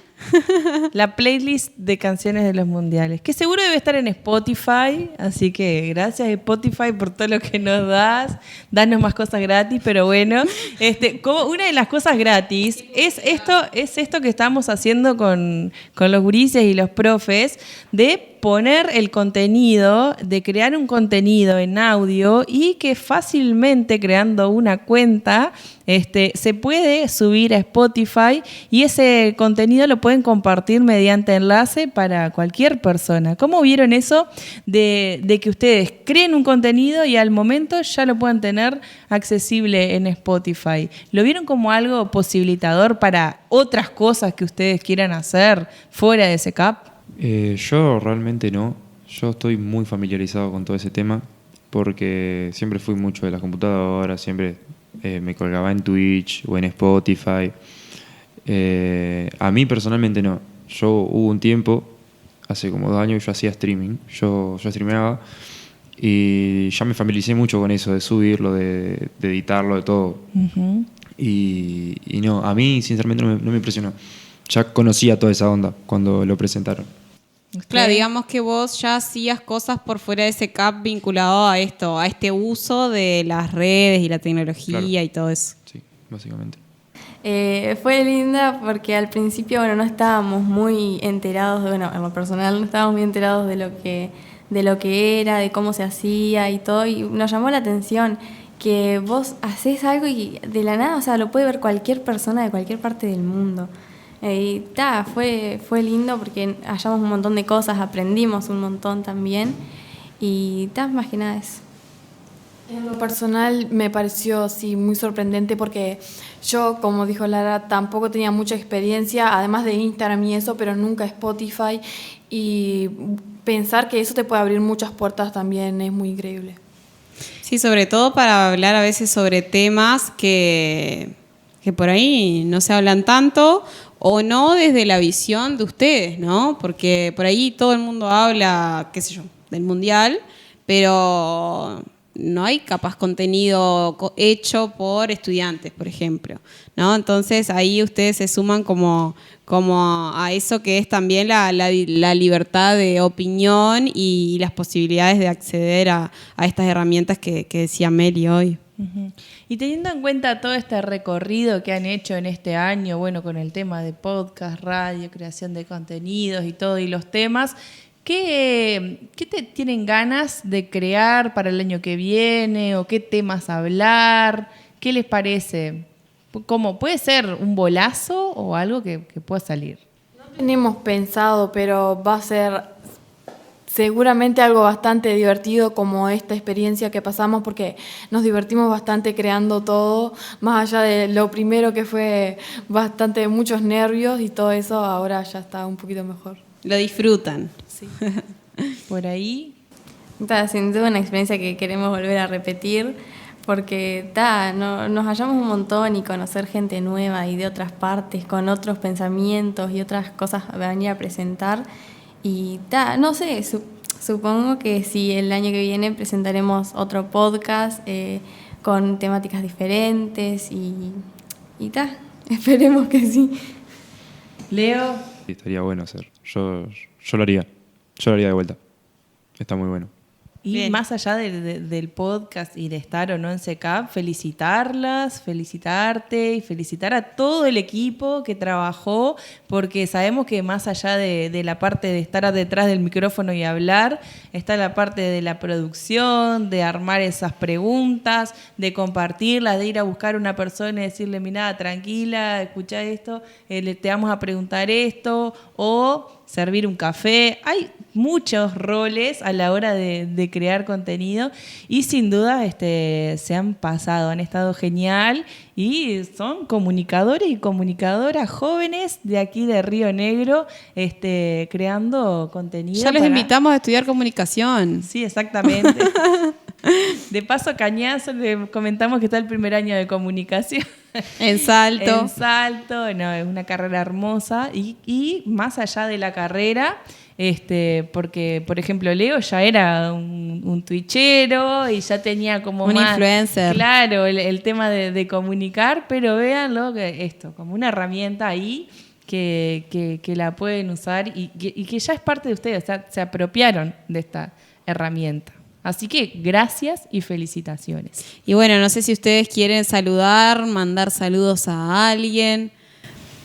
La playlist de canciones de los mundiales, que seguro debe estar en Spotify, así que gracias Spotify por todo lo que nos das, danos más cosas gratis, pero bueno, como una de las cosas gratis es esto que estamos haciendo con los gurises y los profes, de poner el contenido, de crear un contenido en audio y que fácilmente creando una cuenta se puede subir a Spotify y ese contenido lo pueden compartir mediante enlace para cualquier persona. ¿Cómo vieron eso de que ustedes creen un contenido y al momento ya lo puedan tener accesible en Spotify? ¿Lo vieron como algo posibilitador para otras cosas que ustedes quieran hacer fuera de SECAP? Yo realmente no. Yo estoy muy familiarizado con todo ese tema porque siempre fui mucho de las computadoras, siempre me colgaba en Twitch o en Spotify. A mí personalmente no. Yo hubo un tiempo, hace como 2 años, yo hacía streaming. Yo streameaba y ya me familiaricé mucho con eso, de subirlo, de editarlo, de todo. Uh-huh. Y no, a mí sinceramente no me impresionó. Ya conocía toda esa onda cuando lo presentaron. Claro, digamos que vos ya hacías cosas por fuera de ese CAP vinculado a esto, a este uso de las redes y la tecnología, claro, y todo eso. Sí, básicamente. Fue linda porque al principio, no estábamos muy enterados, en lo personal no estábamos muy enterados de lo que era, de cómo se hacía y todo, y nos llamó la atención que vos hacés algo y de la nada, o sea, lo puede ver cualquier persona de cualquier parte del mundo. Y fue lindo porque hallamos un montón de cosas, aprendimos un montón también y más que nada eso. En lo personal me pareció muy sorprendente porque yo, como dijo Lara, tampoco tenía mucha experiencia, además de Instagram y eso, pero nunca Spotify, y pensar que eso te puede abrir muchas puertas también es muy increíble. Sí, sobre todo para hablar a veces sobre temas que por ahí no se hablan tanto o no desde la visión de ustedes, ¿no? Porque por ahí todo el mundo habla, qué sé yo, del mundial, pero no hay capaz contenido hecho por estudiantes, por ejemplo, ¿no? Entonces ahí ustedes se suman como a eso que es también la libertad de opinión y las posibilidades de acceder a estas herramientas que decía Meli hoy. Uh-huh. Y teniendo en cuenta todo este recorrido que han hecho en este año, con el tema de podcast, radio, creación de contenidos y todo, y los temas, ¿qué tienen ganas de crear para el año que viene? ¿O qué temas hablar? ¿Qué les parece? ¿Cómo puede ser un bolazo o algo que pueda salir? No tenemos pensado, pero va a ser seguramente algo bastante divertido como esta experiencia que pasamos, porque nos divertimos bastante creando todo, más allá de lo primero que fue muchos nervios y todo eso, ahora ya está un poquito mejor. Lo disfrutan. Sí. Por ahí. Sin duda una experiencia que queremos volver a repetir, porque nos hallamos un montón y conocer gente nueva y de otras partes, con otros pensamientos y otras cosas a venir a presentar. Y no sé, supongo que si el año que viene presentaremos otro podcast con temáticas diferentes y esperemos que sí. Leo. Sí, estaría bueno hacer. Yo lo haría. Yo lo haría de vuelta. Está muy bueno. Y Bien. más allá del podcast y de estar o no en SECAP, felicitarte y felicitar a todo el equipo que trabajó, porque sabemos que más allá de la parte de estar detrás del micrófono y hablar, está la parte de la producción, de armar esas preguntas, de compartirlas, de ir a buscar a una persona y decirle, mirá, tranquila, escuchá esto, te vamos a preguntar esto, o servir un café. Hay muchos roles a la hora de crear contenido y sin duda se han pasado, han estado genial y son comunicadores y comunicadoras jóvenes de aquí de Río Negro creando contenido. Ya los invitamos a estudiar comunicación. Sí, exactamente. De paso a Cañazo le comentamos que está el primer año de comunicación. En Salto. En Salto, no, es una carrera hermosa y más allá de la carrera, porque, por ejemplo, Leo ya era un twitchero y ya tenía como un más, influencer. Claro, el tema de comunicar, pero véanlo, que como una herramienta ahí que la pueden usar y que ya es parte de ustedes, o sea, se apropiaron de esta herramienta. Así que gracias y felicitaciones. Y bueno, no sé si ustedes quieren saludar, mandar saludos a alguien.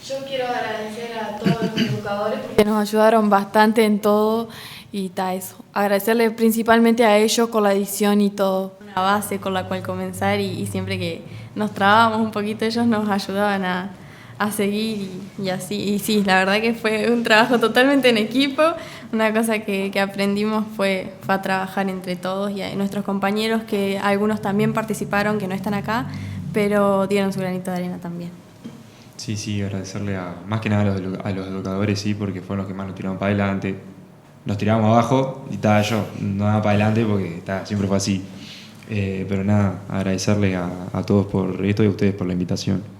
Yo quiero agradecer a todos los educadores porque nos ayudaron bastante en todo y está eso. Agradecerles principalmente a ellos con la edición y todo. Una base con la cual comenzar y siempre que nos trabábamos un poquito ellos nos ayudaban a seguir y así. Y sí, la verdad que fue un trabajo totalmente en equipo. Una cosa que aprendimos fue a trabajar entre todos y a nuestros compañeros, que algunos también participaron, que no están acá, pero dieron su granito de arena también. Sí, agradecerle más que nada a los educadores, sí, porque fueron los que más nos tiraron para adelante. Nos tirábamos abajo y estaba yo, no daba para adelante porque siempre fue así. Pero nada, agradecerle a todos por esto y a ustedes por la invitación.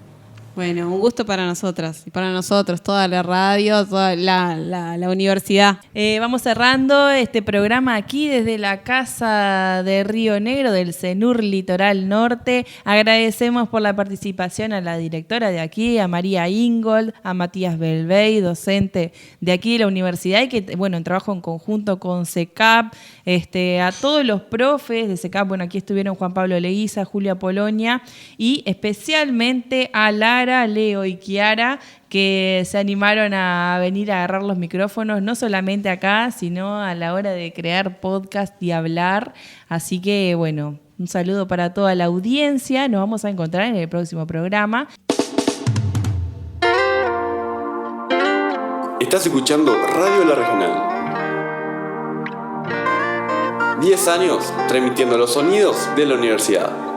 Bueno, un gusto para nosotras y para nosotros, toda la radio, toda la universidad. Vamos cerrando este programa aquí desde la Casa de Río Negro del CENUR Litoral Norte. Agradecemos por la participación a la directora de aquí, a María Ingold, a Matías Belvey, docente de aquí de la universidad y que, bueno, en trabajo en conjunto con SECAP, a todos los profes de SECAP, bueno, aquí estuvieron Juan Pablo Leguiza, Julia Polonia y especialmente a Lara, Leo y Kiara, que se animaron a venir a agarrar los micrófonos, no solamente acá, sino a la hora de crear podcast y hablar. Así que, bueno, un saludo para toda la audiencia. Nos vamos a encontrar en el próximo programa. Estás escuchando Radio La Regional. 10 años transmitiendo los sonidos de la universidad.